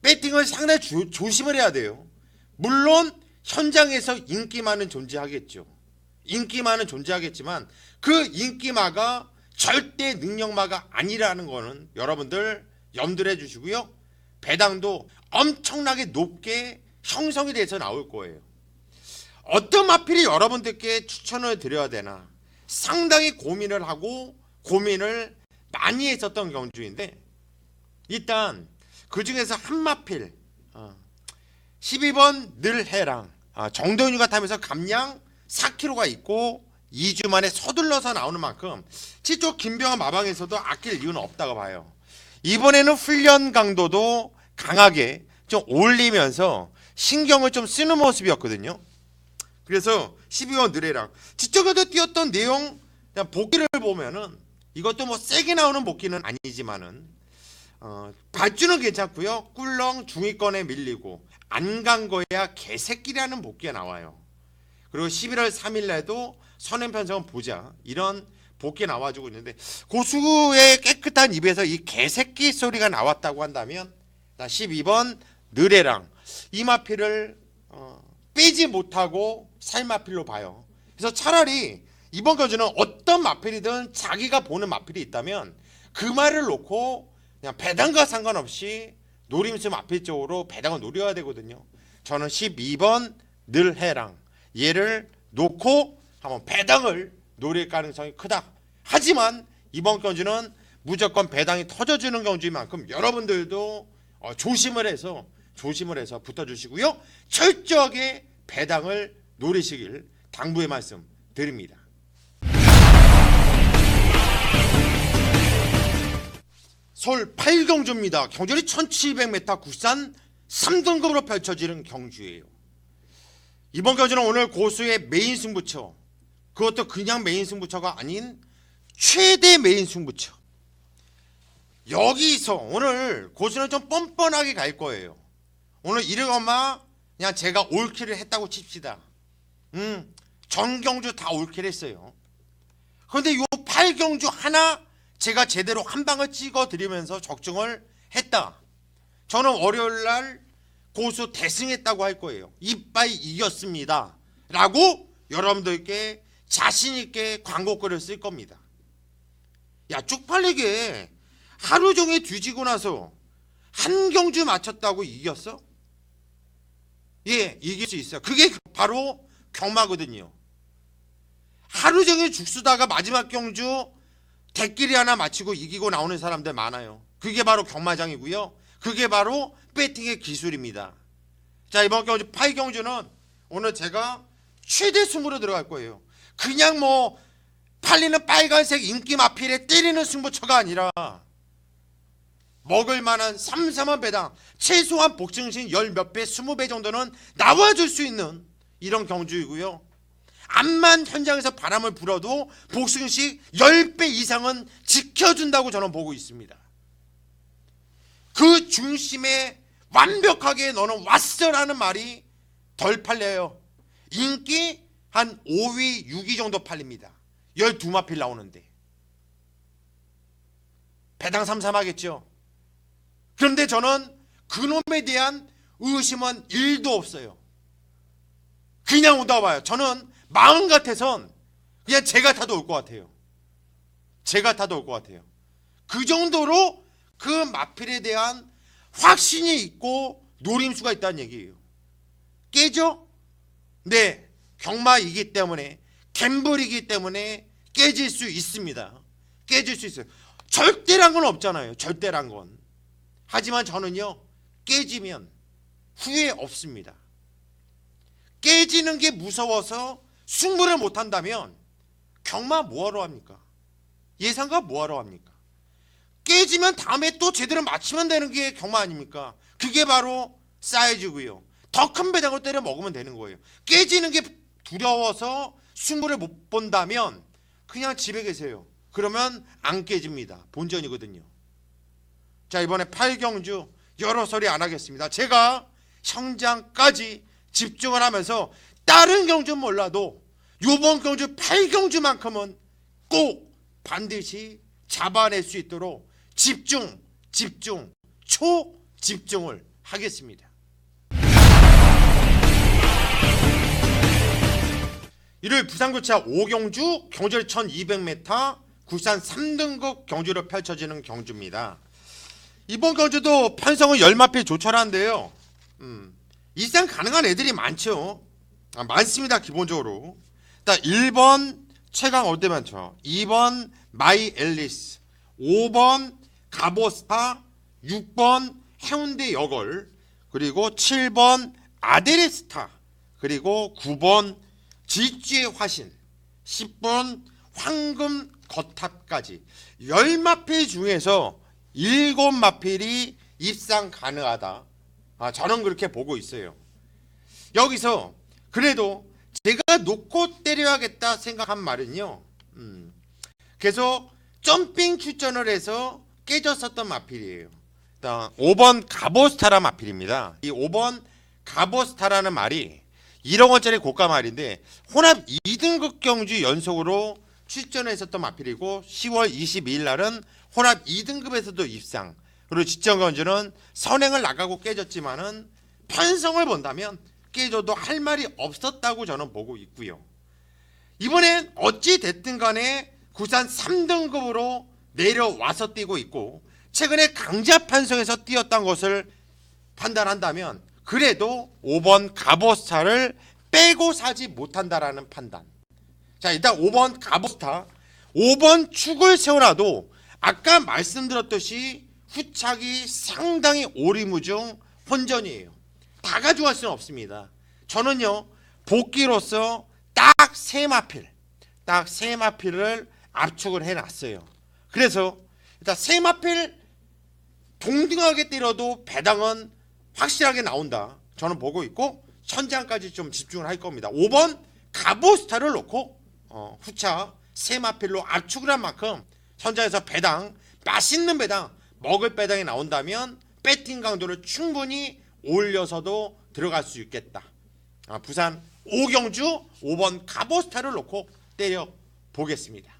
배팅을 상당히 조심을 해야 돼요. 물론 현장에서 인기마는 존재하겠죠. 인기마는 존재하겠지만 그 인기마가 절대 능력마가 아니라는 거는 여러분들 염두를 해주시고요. 배당도 엄청나게 높게 형성이 돼서 나올 거예요. 어떤 마필이 여러분들께 추천을 드려야 되나 상당히 고민을 하고 고민을 많이 했었던 경주인데, 일단 그 중에서 한 마필 12번 늘해랑 정동윤이가 타면서 감량 4km가 있고 2주 만에 서둘러서 나오는 만큼 지쪽 김병환 마방에서도 아낄 이유는 없다고 봐요. 이번에는 훈련 강도도 강하게 좀 올리면서 신경을 좀 쓰는 모습이었거든요. 그래서 12번 느레랑 지적에도 뛰었던 내용, 그냥 복귀를 보면은 이것도 뭐 세게 나오는 복귀는 아니지만은 발주는 괜찮고요. 꿀렁 중위권에 밀리고 안 간 거야 개새끼라는 복귀가 나와요. 그리고 11월 3일 날도 선행 편성은 보자, 이런 복귀 나와주고 있는데, 고수의 깨끗한 입에서 이 개새끼 소리가 나왔다고 한다면 12번 느레랑 이 마필을 빼지 못하고 살마필로 봐요. 그래서 차라리 이번 경주는 어떤 마필이든 자기가 보는 마필이 있다면 그 말을 놓고 그냥 배당과 상관없이 노림수 마필 쪽으로 배당을 노려야 되거든요. 저는 12번 늘해랑 얘를 놓고 한번 배당을 노릴 가능성이 크다. 하지만 이번 경주는 무조건 배당이 터져주는 경주인 만큼 여러분들도 조심을 해서 붙어주시고요. 철저하게 배당을 노리시길 당부의 말씀 드립니다. 서울 8경주입니다. 경주열이 1700m 국산 3등급으로 펼쳐지는 경주예요. 이번 경주는 오늘 고수의 메인 승부처, 그것도 그냥 메인 승부처가 아닌 최대 메인 승부처. 여기서 오늘 고수는 좀 뻔뻔하게 갈 거예요. 오늘 이르거마 그냥 제가 올킬을 했다고 칩시다. 전 경주 다 올킬 했어요. 그런데 요 8경주 하나 제가 제대로 한 방을 찍어 드리면서 적중을 했다. 저는 월요일날 고수 대승했다고 할 거예요. 이빠이 이겼습니다 라고 여러분들께 자신있게 광고글을 쓸 겁니다. 야, 쪽팔리게 하루 종일 뒤지고 나서 한 경주 맞췄다고 이겼어? 예, 이길 수 있어요. 그게 바로 경마거든요. 하루 종일 죽쓰다가 마지막 경주 대끼리 하나 맞히고 이기고 나오는 사람들 많아요. 그게 바로 경마장이고요. 그게 바로 배팅의 기술입니다. 자, 이번 경주 8경주는 오늘 제가 최대 승부로 들어갈 거예요. 그냥 뭐 팔리는 빨간색 인기 마필에 때리는 승부처가 아니라 먹을 만한 삼삼한 배당, 최소한 복싱신 10몇 배, 20배 정도는 나와줄 수 있는 이런 경주이고요. 암만 현장에서 바람을 불어도 복싱식 10배 이상은 지켜준다고 저는 보고 있습니다. 그 중심에 완벽하게 너는 왔어라는 말이 덜 팔려요. 인기 한 5위, 6위 정도 팔립니다. 12마필 나오는데 배당 삼삼하겠죠. 그런데 저는 그놈에 대한 의심은 1도 없어요. 그냥 오다 와요. 저는 마음 같아선 그냥 제가 타도 올 것 같아요. 제가 타도 올 것 같아요. 그 정도로 그 마필에 대한 확신이 있고 노림수가 있다는 얘기예요. 깨져? 네, 경마이기 때문에, 갬블이기 때문에 깨질 수 있습니다. 깨질 수 있어요. 절대란 건 없잖아요. 절대란 건. 하지만 저는요, 깨지면 후회 없습니다. 깨지는 게 무서워서 승부를 못한다면 경마 뭐하러 합니까? 예상가 뭐하러 합니까? 깨지면 다음에 또 제대로 맞추면 되는 게 경마 아닙니까? 그게 바로 사이즈고요. 더 큰 배당을 때려 먹으면 되는 거예요. 깨지는 게 두려워서 승부를 못 본다면 그냥 집에 계세요. 그러면 안 깨집니다. 본전이거든요. 자, 이번에 8경주 여러 소리 안 하겠습니다. 제가 성장까지 집중을 하면서 다른 경주는 몰라도 이번 경주 8경주만큼은 꼭 반드시 잡아낼 수 있도록 집중, 초집중을 하겠습니다. 일요일 부산교차 5경주 경주를 1200m 굴산 3등급 경주로 펼쳐지는 경주입니다. 이번 경주도 편성은 10마필 조철하는데요. 일상 가능한 애들이 많죠. 많습니다. 기본적으로. 일단 1번 최강 어때 많죠. 2번 마이 앨리스, 5번 가보스타, 6번 해운대 여걸, 그리고 7번 아데레스타, 그리고 9번 질주의 화신, 10번 황금 거탑까지 10마필 중에서 7마필이 입상 가능하다. 저는 그렇게 보고 있어요. 여기서 그래도 제가 놓고 때려야겠다 생각한 말은요, 계속 점핑 출전을 해서 깨졌었던 마필이에요. 일단 5번 가보스타라 마필입니다. 이 5번 가보스타라는 말이 1억 원짜리 고가 말인데 혼합 2등급 경주 연속으로 출전했었던 마필이고 10월 22일 날은 혼합 2등급에서도 입상, 그리고 직전 경주는 선행을 나가고 깨졌지만은 편성을 본다면 깨져도 할 말이 없었다고 저는 보고 있고요. 이번엔 어찌 됐든 간에 구산 3등급으로 내려와서 뛰고 있고 최근에 강자 편성에서 뛰었던 것을 판단한다면 그래도 5번 가보스타를 빼고 사지 못한다라는 판단. 자, 일단 5번 가보스타, 5번 축을 세워놔도 아까 말씀드렸듯이 후착이 상당히 오리무중 혼전이에요. 다 가져갈 수는 없습니다. 저는요, 복귀로서 딱 3마필, 딱 3마필을 압축을 해놨어요. 그래서 일단 3마필 동등하게 때려도 배당은 확실하게 나온다. 저는 보고 있고 천장까지 좀 집중을 할 겁니다. 5번 가보스타를 놓고 후차 3마필로 압축을 한 만큼 현장에서 배당, 맛있는 배당, 먹을 배당이 나온다면 배팅 강도를 충분히 올려서도 들어갈 수 있겠다. 부산 5경주 5번 가보스타를 놓고 때려 보겠습니다.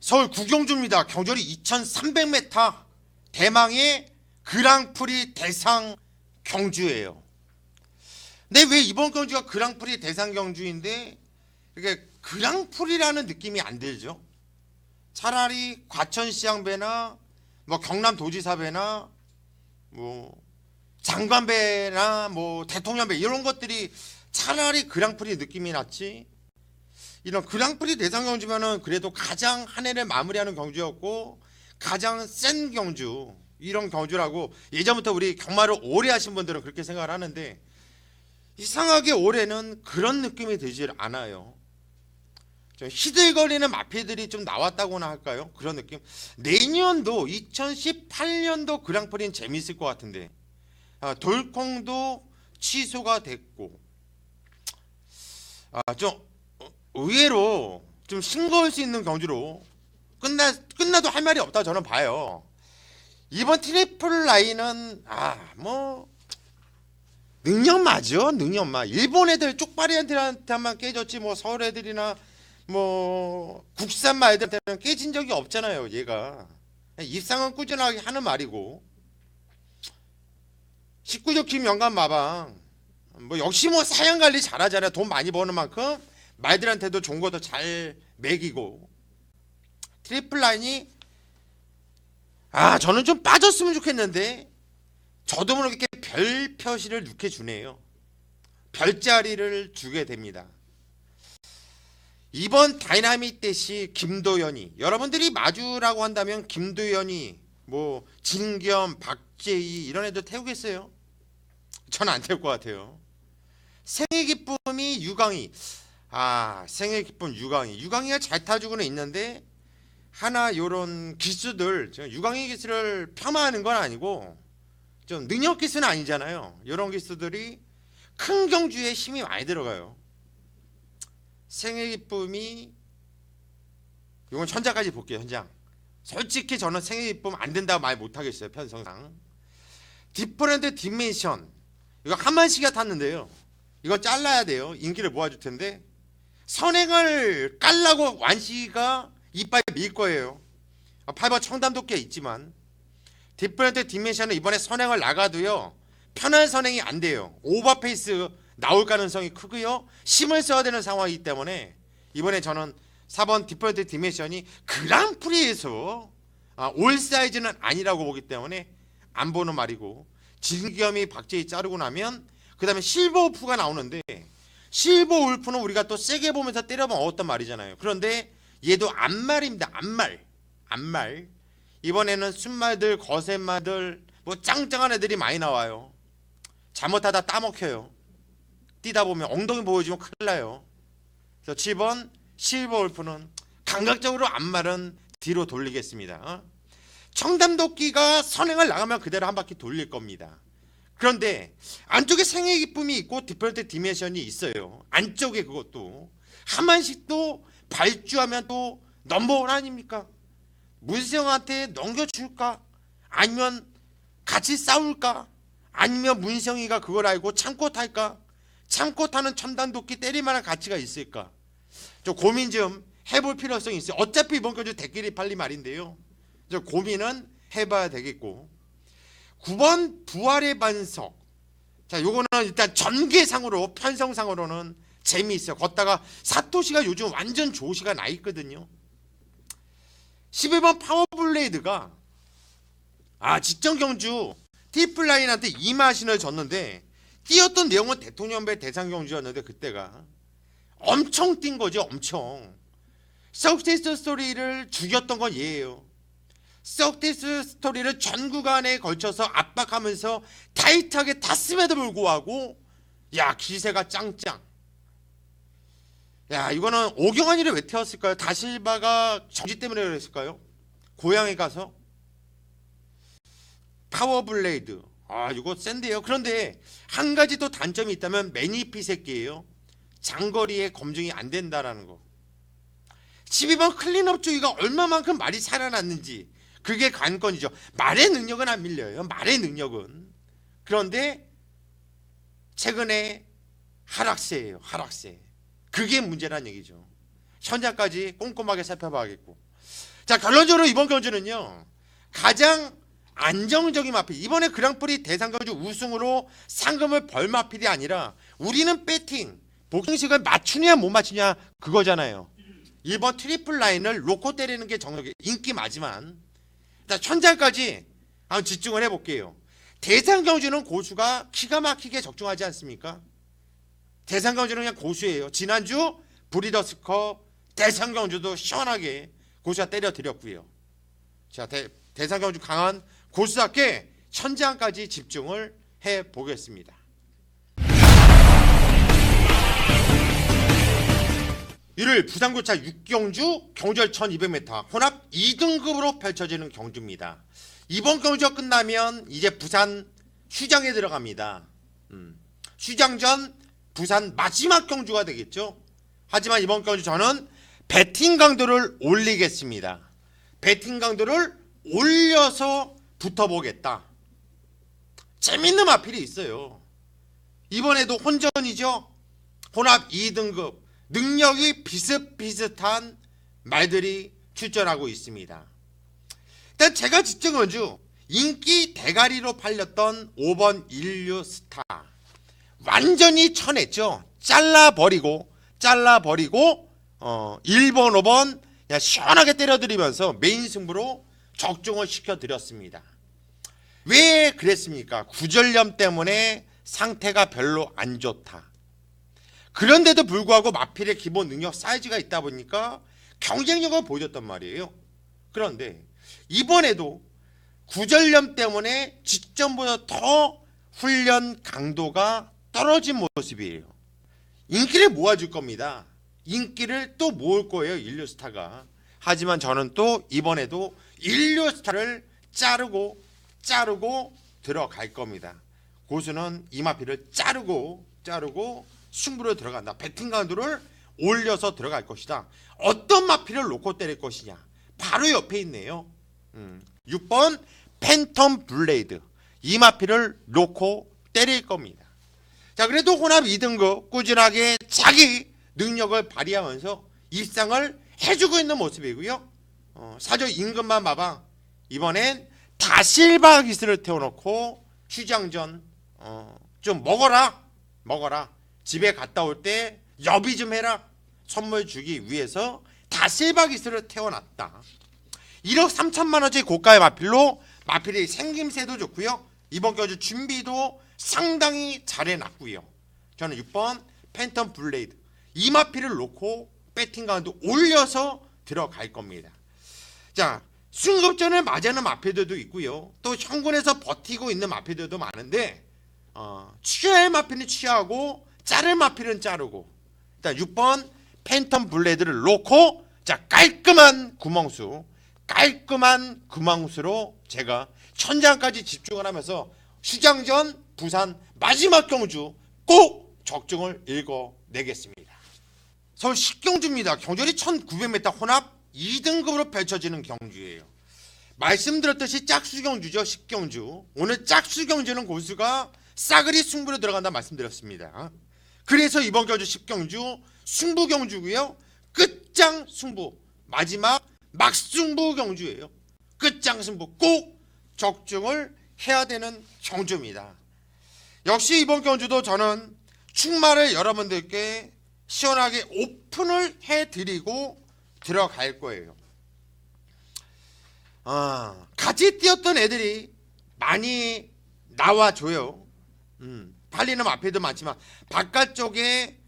서울 구경주입니다. 경주리 2300m 대망의 그랑프리 대상 경주예요. 근데 왜 이번 경주가 그랑프리 대상 경주인데 이게 그랑프리라는 느낌이 안 들죠? 차라리 과천시장배나 뭐 경남도지사배나 뭐 장관배나 뭐 대통령배 이런 것들이 차라리 그랑프리 느낌이 났지. 이런 그랑프리 대상 경주면은 그래도 가장 한 해를 마무리하는 경주였고 가장 센 경주, 이런 경주라고 예전부터 우리 경마를 오래 하신 분들은 그렇게 생각을 하는데 이상하게 올해는 그런 느낌이 들질 않아요. 좀 희들거리는 마피들이 좀 나왔다고나 할까요? 그런 느낌. 내년도 2018년도 그랑프리는 재밌을 것 같은데 돌콩도 취소가 됐고 좀 의외로 좀 싱거울 수 있는 경주로 끝나도 할 말이 없다 저는 봐요. 이번 트리플 라인은 뭐 능력마죠. 능력마. 일본 애들 쪽발이 애들한테만 깨졌지 뭐 서울 애들이나 뭐 국산마 애들한테는 깨진 적이 없잖아요. 얘가 입상은 꾸준하게 하는 말이고 19조 김영감 마방 뭐 역시 뭐 사양관리 잘하잖아요. 돈 많이 버는 만큼 말들한테도 좋은 것도 잘 먹이고. 트리플 라인이 저는 좀 빠졌으면 좋겠는데 저도 모르게 별 표시를 넣게 주네요. 별자리를 주게 됩니다. 이번 다이나믹 대시 김도연이, 여러분들이 마주라고 한다면 김도연이 뭐 진겸, 박재희 이런 애들 태우겠어요? 저는 안 태울 것 같아요. 생애 기쁨이 유강희. 생애 기쁨 유강희가 잘 타주고는 있는데 하나 요런 기수들, 유강희 기수를 폄하하는 건 아니고 좀 능력 기수는 아니잖아요. 요런 기수들이 큰 경주에 힘이 많이 들어가요. 생애 기쁨이 이건 현장까지 볼게요. 현장. 솔직히 저는 생애 기쁨 안 된다고 말 못하겠어요. 편성상. 디퍼런트 디멘션 이거 한만씩이가 탔는데요. 이거 잘라야 돼요. 인기를 모아줄 텐데 선행을 깔라고 완시가 이빨 밀 거예요. 8번 청담도끼 있지만 디퍼런트 디멘션은 이번에 선행을 나가도요 편한 선행이 안 돼요. 오버페이스 나올 가능성이 크고요 힘을 써야 되는 상황이기 때문에 이번에 저는 4번 디퍼런트 디멘션이 그랑프리에서 올 사이즈는 아니라고 보기 때문에 안 보는 말이고, 진겸이 박재희 자르고 나면 그 다음에 실버 울프가 나오는데 실버 울프는 우리가 또 세게 보면서 때려보면 어떤 말이잖아요. 그런데 얘도 암말입니다. 암말. 이번에는 순말들, 거센말들, 뭐 짱짱한 애들이 많이 나와요. 잘못하다 따먹혀요. 뛰다 보면 엉덩이 보여주면 큰일 나요. 그래서 7번 실버 울프는 감각적으로 암말은 뒤로 돌리겠습니다. 청담도끼가 선행을 나가면 그대로 한 바퀴 돌릴 겁니다. 그런데 안쪽에 생애 기쁨이 있고 디퍼런트 디멘션이 있어요. 안쪽에 그것도 한만씩도 발주하면 또 넘버원 아닙니까? 문세영한테 넘겨줄까? 아니면 같이 싸울까? 아니면 문세영이가 그걸 알고 참고 탈까? 참고 타는 청담도끼 때릴만한 가치가 있을까? 저 고민 좀 해볼 필요성이 있어요. 어차피 이번 경주 대끼리 팔리 말인데요. 저 고민은 해봐야 되겠고. 9번 부활의 반석. 자, 요거는 일단 전개상으로 편성상으로는 재미있어요. 걷다가 사토시가 요즘 완전 조시가 나 있거든요. 11번 파워블레이드가 직전 경주 티플라인한테 이마신을 졌는데 뛰었던 내용은 대통령배 대상 경주였는데 그때가 엄청 뛴 거죠. 엄청. 석세스 스토리를 죽였던 건 얘예요. 석세스 스토리를 전 구간에 걸쳐서 압박하면서 타이트하게 탔음에도 불구하고 기세가 짱짱. 이거는 오경환이를 왜 태웠을까요? 다실바가 정지 때문에 그랬을까요? 고향에 가서 파워블레이드 이거 센데요. 그런데 한 가지 또 단점이 있다면 매니피 새끼예요. 장거리에 검증이 안 된다라는 거. 12번 클린업 주의가 얼마만큼 말이 살아났는지 그게 관건이죠. 말의 능력은 안 밀려요. 말의 능력은. 그런데 최근에 하락세예요. 하락세. 그게 문제란 얘기죠. 현장까지 꼼꼼하게 살펴봐야겠고. 자, 결론적으로 이번 경주는요, 가장 안정적인 마필. 이번에 그랑프리 대상경주 우승으로 상금을 벌 마필이 아니라 우리는 배팅, 복싱식을 맞추냐 못 맞추냐 그거잖아요. 1번 트리플 라인을 놓고 때리는 게 정석의 인기 맞지만, 일단 천장까지 한번 집중을 해볼게요. 대상경주는 고수가 기가 막히게 적중하지 않습니까? 대상경주는 그냥 고수예요. 지난주 브리더스컵 대상경주도 시원하게 고수가 때려드렸고요. 자, 대상경주 강한 고수답게 천장까지 집중을 해보겠습니다. 1일 부산고차 6경주 경주열 1200m 혼합 2등급으로 펼쳐지는 경주입니다. 이번 경주가 끝나면 이제 부산 휴장에 들어갑니다. 휴장전 부산 마지막 경주가 되겠죠. 하지만 이번 경주 저는 배팅 강도를 올리겠습니다. 배팅 강도를 올려서 붙어보겠다. 재밌는 마필이 있어요. 이번에도 혼전이죠. 혼합 2등급 능력이 비슷비슷한 말들이 출전하고 있습니다. 일단 제가 집중은주 인기 대가리로 팔렸던 5번 인류 스타 완전히 쳐냈죠. 잘라버리고 1번 5번 그냥 시원하게 때려드리면서 메인 승부로 적중을 시켜드렸습니다. 왜 그랬습니까? 구절염 때문에 상태가 별로 안 좋다. 그런데도 불구하고 마필의 기본 능력 사이즈가 있다 보니까 경쟁력을 보여줬단 말이에요. 그런데 이번에도 구절염 때문에 직전보다 더 훈련 강도가 떨어진 모습이에요. 인기를 모아줄 겁니다. 인기를 또 모을 거예요, 인류스타가. 하지만 저는 또 이번에도 인류스타를 자르고 들어갈 겁니다. 고수는 이마피를 자르고 승부로 들어간다. 배팅 강도를 올려서 들어갈 것이다. 어떤 마피를 놓고 때릴 것이냐. 바로 옆에 있네요. 6번 팬텀 블레이드. 이 마피를 놓고 때릴 겁니다. 자, 그래도 혼합 2등급 꾸준하게 자기 능력을 발휘하면서 입상을 해주고 있는 모습이고요. 사조 임금만 봐봐. 이번엔 다실바 기술을 태워놓고 휴장전 좀 먹어라. 집에 갔다 올 때 여비 좀 해라. 선물 주기 위해서 다실바 기술을 태워놨다. 1억 3천만 원짜리 고가의 마필로 마필의 생김새도 좋고요. 이번 경주 준비도 상당히 잘해놨고요. 저는 6번 팬텀 블레이드 이 마필을 놓고 배팅 강도 올려서 들어갈 겁니다. 자, 승급전을 맞이하는 마필들도 있고요. 또 현군에서 버티고 있는 마필들도 많은데 취해야 할 마필은 취하고 자를 마필은 자르고 일단 6번 팬텀 블레이드를 놓고 자 깔끔한 구멍수로 제가 천장까지 집중을 하면서 휴장전 부산 마지막 경주 꼭 적중을 읽어내겠습니다. 서울 10경주입니다. 경주열이 1900m 혼합 2등급으로 펼쳐지는 경주예요. 말씀드렸듯이 짝수경주죠. 10경주. 오늘 짝수경주는 고수가 싸그리 승부로 들어간다 말씀드렸습니다. 그래서 이번 경주 10경주 승부경주고요. 끝장 승부 마지막 막승부 경주예요. 끝장 승부 꼭 적중을 해야 되는 경주입니다. 역시 이번 경주도 저는 축마를 여러분들께 시원하게 오픈을 해드리고 들어갈 거예요. 같이 뛰었던 애들이 많이 나와줘요. 팔리는 앞에도 많지만 바깥쪽에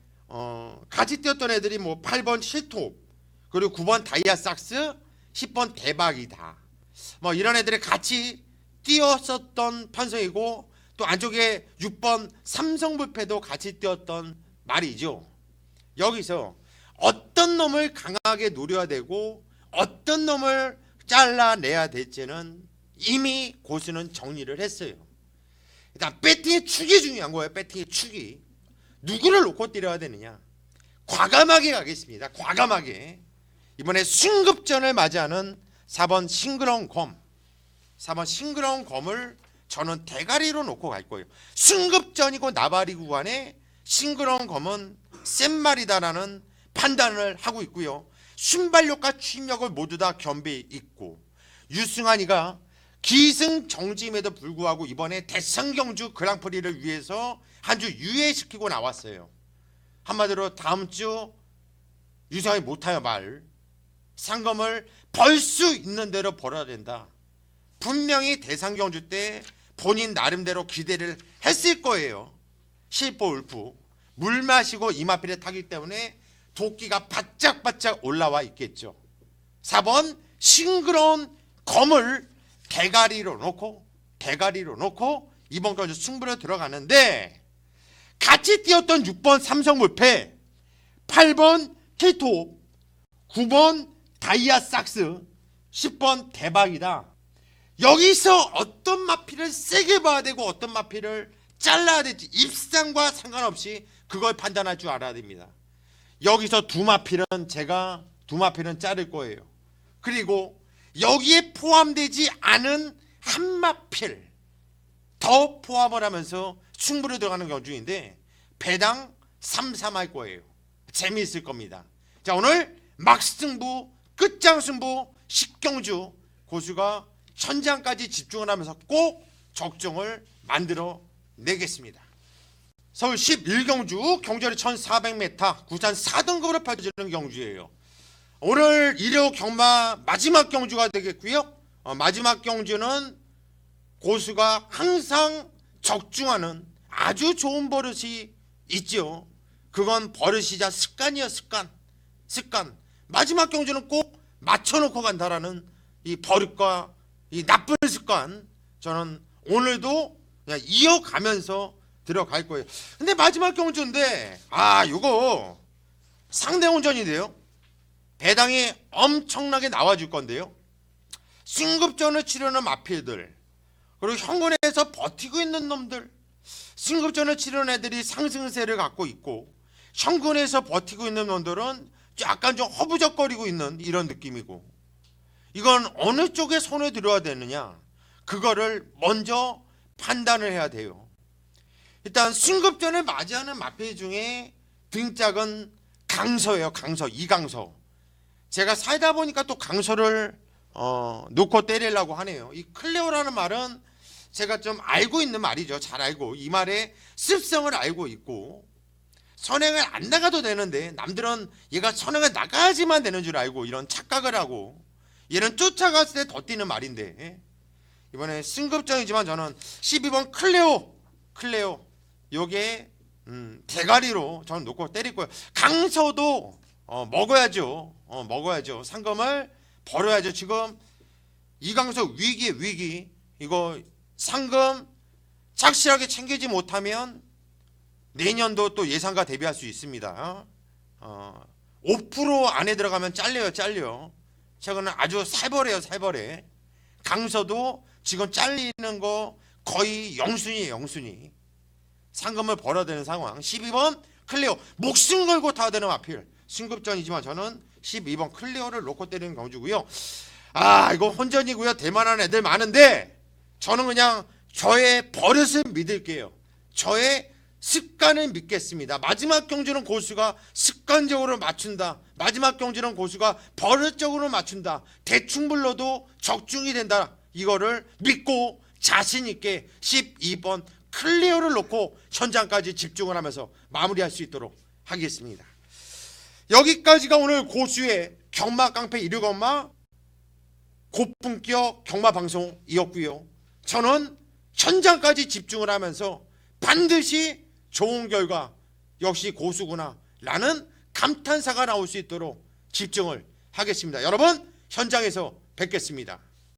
같이 뛰었던 애들이 뭐 8번 실톱 그리고 9번 다이아삭스 10번 대박이다 뭐 이런 애들이 같이 뛰었었던 편성이고 또 안쪽에 6번 삼성불패도 같이 뛰었던 말이죠. 여기서 어떤 놈을 강하게 노려야 되고 어떤 놈을 잘라내야 될지는 이미 고수는 정리를 했어요. 일단 배팅의 축이 중요한 거예요. 배팅의 축이 누구를 놓고 때려야 되느냐. 과감하게 가겠습니다. 과감하게. 이번에 승급전을 맞이하는 4번 싱그러운 검 4번 싱그러운 검을 저는 대가리로 놓고 갈 거예요. 승급전이고 나발이 구간에 싱그러운 검은 센 말이다라는 판단을 하고 있고요. 순발력과 추진력을 모두 다 겸비 있고, 유승환이가 기승정지임에도 불구하고 이번에 대성경주 그랑프리를 위해서 한 주 유예시키고 나왔어요. 한마디로 다음 주 유승환이 못하여 말 상금을 벌 수 있는 대로 벌어야 된다. 분명히 대상경주 때 본인 나름대로 기대를 했을 거예요. 실포 울프 물 마시고 이마필에 타기 때문에 도끼가 바짝바짝 올라와 있겠죠. 4번 싱그러운 검을 대가리로 놓고 이번 경주 승부로 들어가는데, 같이 뛰었던 6번 삼성물패, 8번 케이토, 9번 다이아삭스, 10번 대박이다. 여기서 어떤 마피를 세게 봐야 되고 어떤 마피를 잘라야 될지 입상과 상관없이 그걸 판단할 줄 알아야 됩니다. 여기서 두 마필은 자를 거예요. 그리고 여기에 포함되지 않은 한 마필 더 포함을 하면서 승부를 들어가는 경주인데 배당 3-3 할 거예요. 재미있을 겁니다. 자, 오늘 막승부, 끝장승부, 10경주 고수가 천장까지 집중을 하면서 꼭 적중을 만들어 내겠습니다. 서울 11경주 경주거리 1400m 구산 4등급으로 펼쳐지는 경주예요. 오늘 1호 경마 마지막 경주가 되겠고요. 마지막 경주는 고수가 항상 적중하는 아주 좋은 버릇이 있죠. 그건 버릇이자 습관이요. 습관. 마지막 경주는 꼭 맞춰놓고 간다라는 이 버릇과 이 나쁜 습관, 저는 오늘도 그냥 이어가면서 들어갈 거예요. 근데 마지막 경주인데 이거 상대운전인데요. 배당이 엄청나게 나와줄 건데요. 승급전을 치르는 마필들, 그리고 현군에서 버티고 있는 놈들, 승급전을 치르는 애들이 상승세를 갖고 있고, 현군에서 버티고 있는 놈들은 약간 좀 허부적거리고 있는 이런 느낌이고, 이건 어느 쪽에 손을 들어야 되느냐, 그거를 먼저 판단을 해야 돼요. 일단 승급전을 맞이하는 마필 중에 등짝은 강서예요. 이강서. 제가 살다 보니까 또 강서를 놓고 때리려고 하네요. 이 클레오라는 말은 제가 좀 알고 있는 말이죠. 잘 알고, 이 말의 습성을 알고 있고, 선행을 안 나가도 되는데 남들은 얘가 선행을 나가야지만 되는 줄 알고 이런 착각을 하고, 얘는 쫓아갔을 때 더 뛰는 말인데, 이번에 승급전이지만 저는 12번 클레오 요게 대가리로 저는 놓고 때릴 거예요. 강서도 먹어야죠. 상금을 벌어야죠. 지금 이강서 위기. 이거 상금 착실하게 챙기지 못하면 내년도 또 예상과 대비할 수 있습니다. 5% 안에 들어가면 잘려. 최근에 아주 살벌해. 강서도 지금 잘리는 거 거의 영순이. 상금을 벌어야 되는 상황. 12번 클레오, 목숨 걸고 타야 되는 마필. 승급전이지만 저는 12번 클레오를 놓고 때리는 경주고요. 이거 혼전이고요. 대만한 애들 많은데 저는 그냥 저의 버릇을 믿을게요. 저의 습관을 믿겠습니다. 마지막 경주는 고수가 습관적으로 맞춘다. 마지막 경주는 고수가 버릇적으로 맞춘다. 대충 불러도 적중이 된다. 이거를 믿고 자신 있게 12번 클리어를 놓고 현장까지 집중을 하면서 마무리할 수 있도록 하겠습니다. 여기까지가 오늘 고수의 경마 깡패 1호 고품격 경마 방송이었고요. 저는 현장까지 집중을 하면서 반드시 좋은 결과, 역시 고수구나 라는 감탄사가 나올 수 있도록 집중을 하겠습니다. 여러분, 현장에서 뵙겠습니다.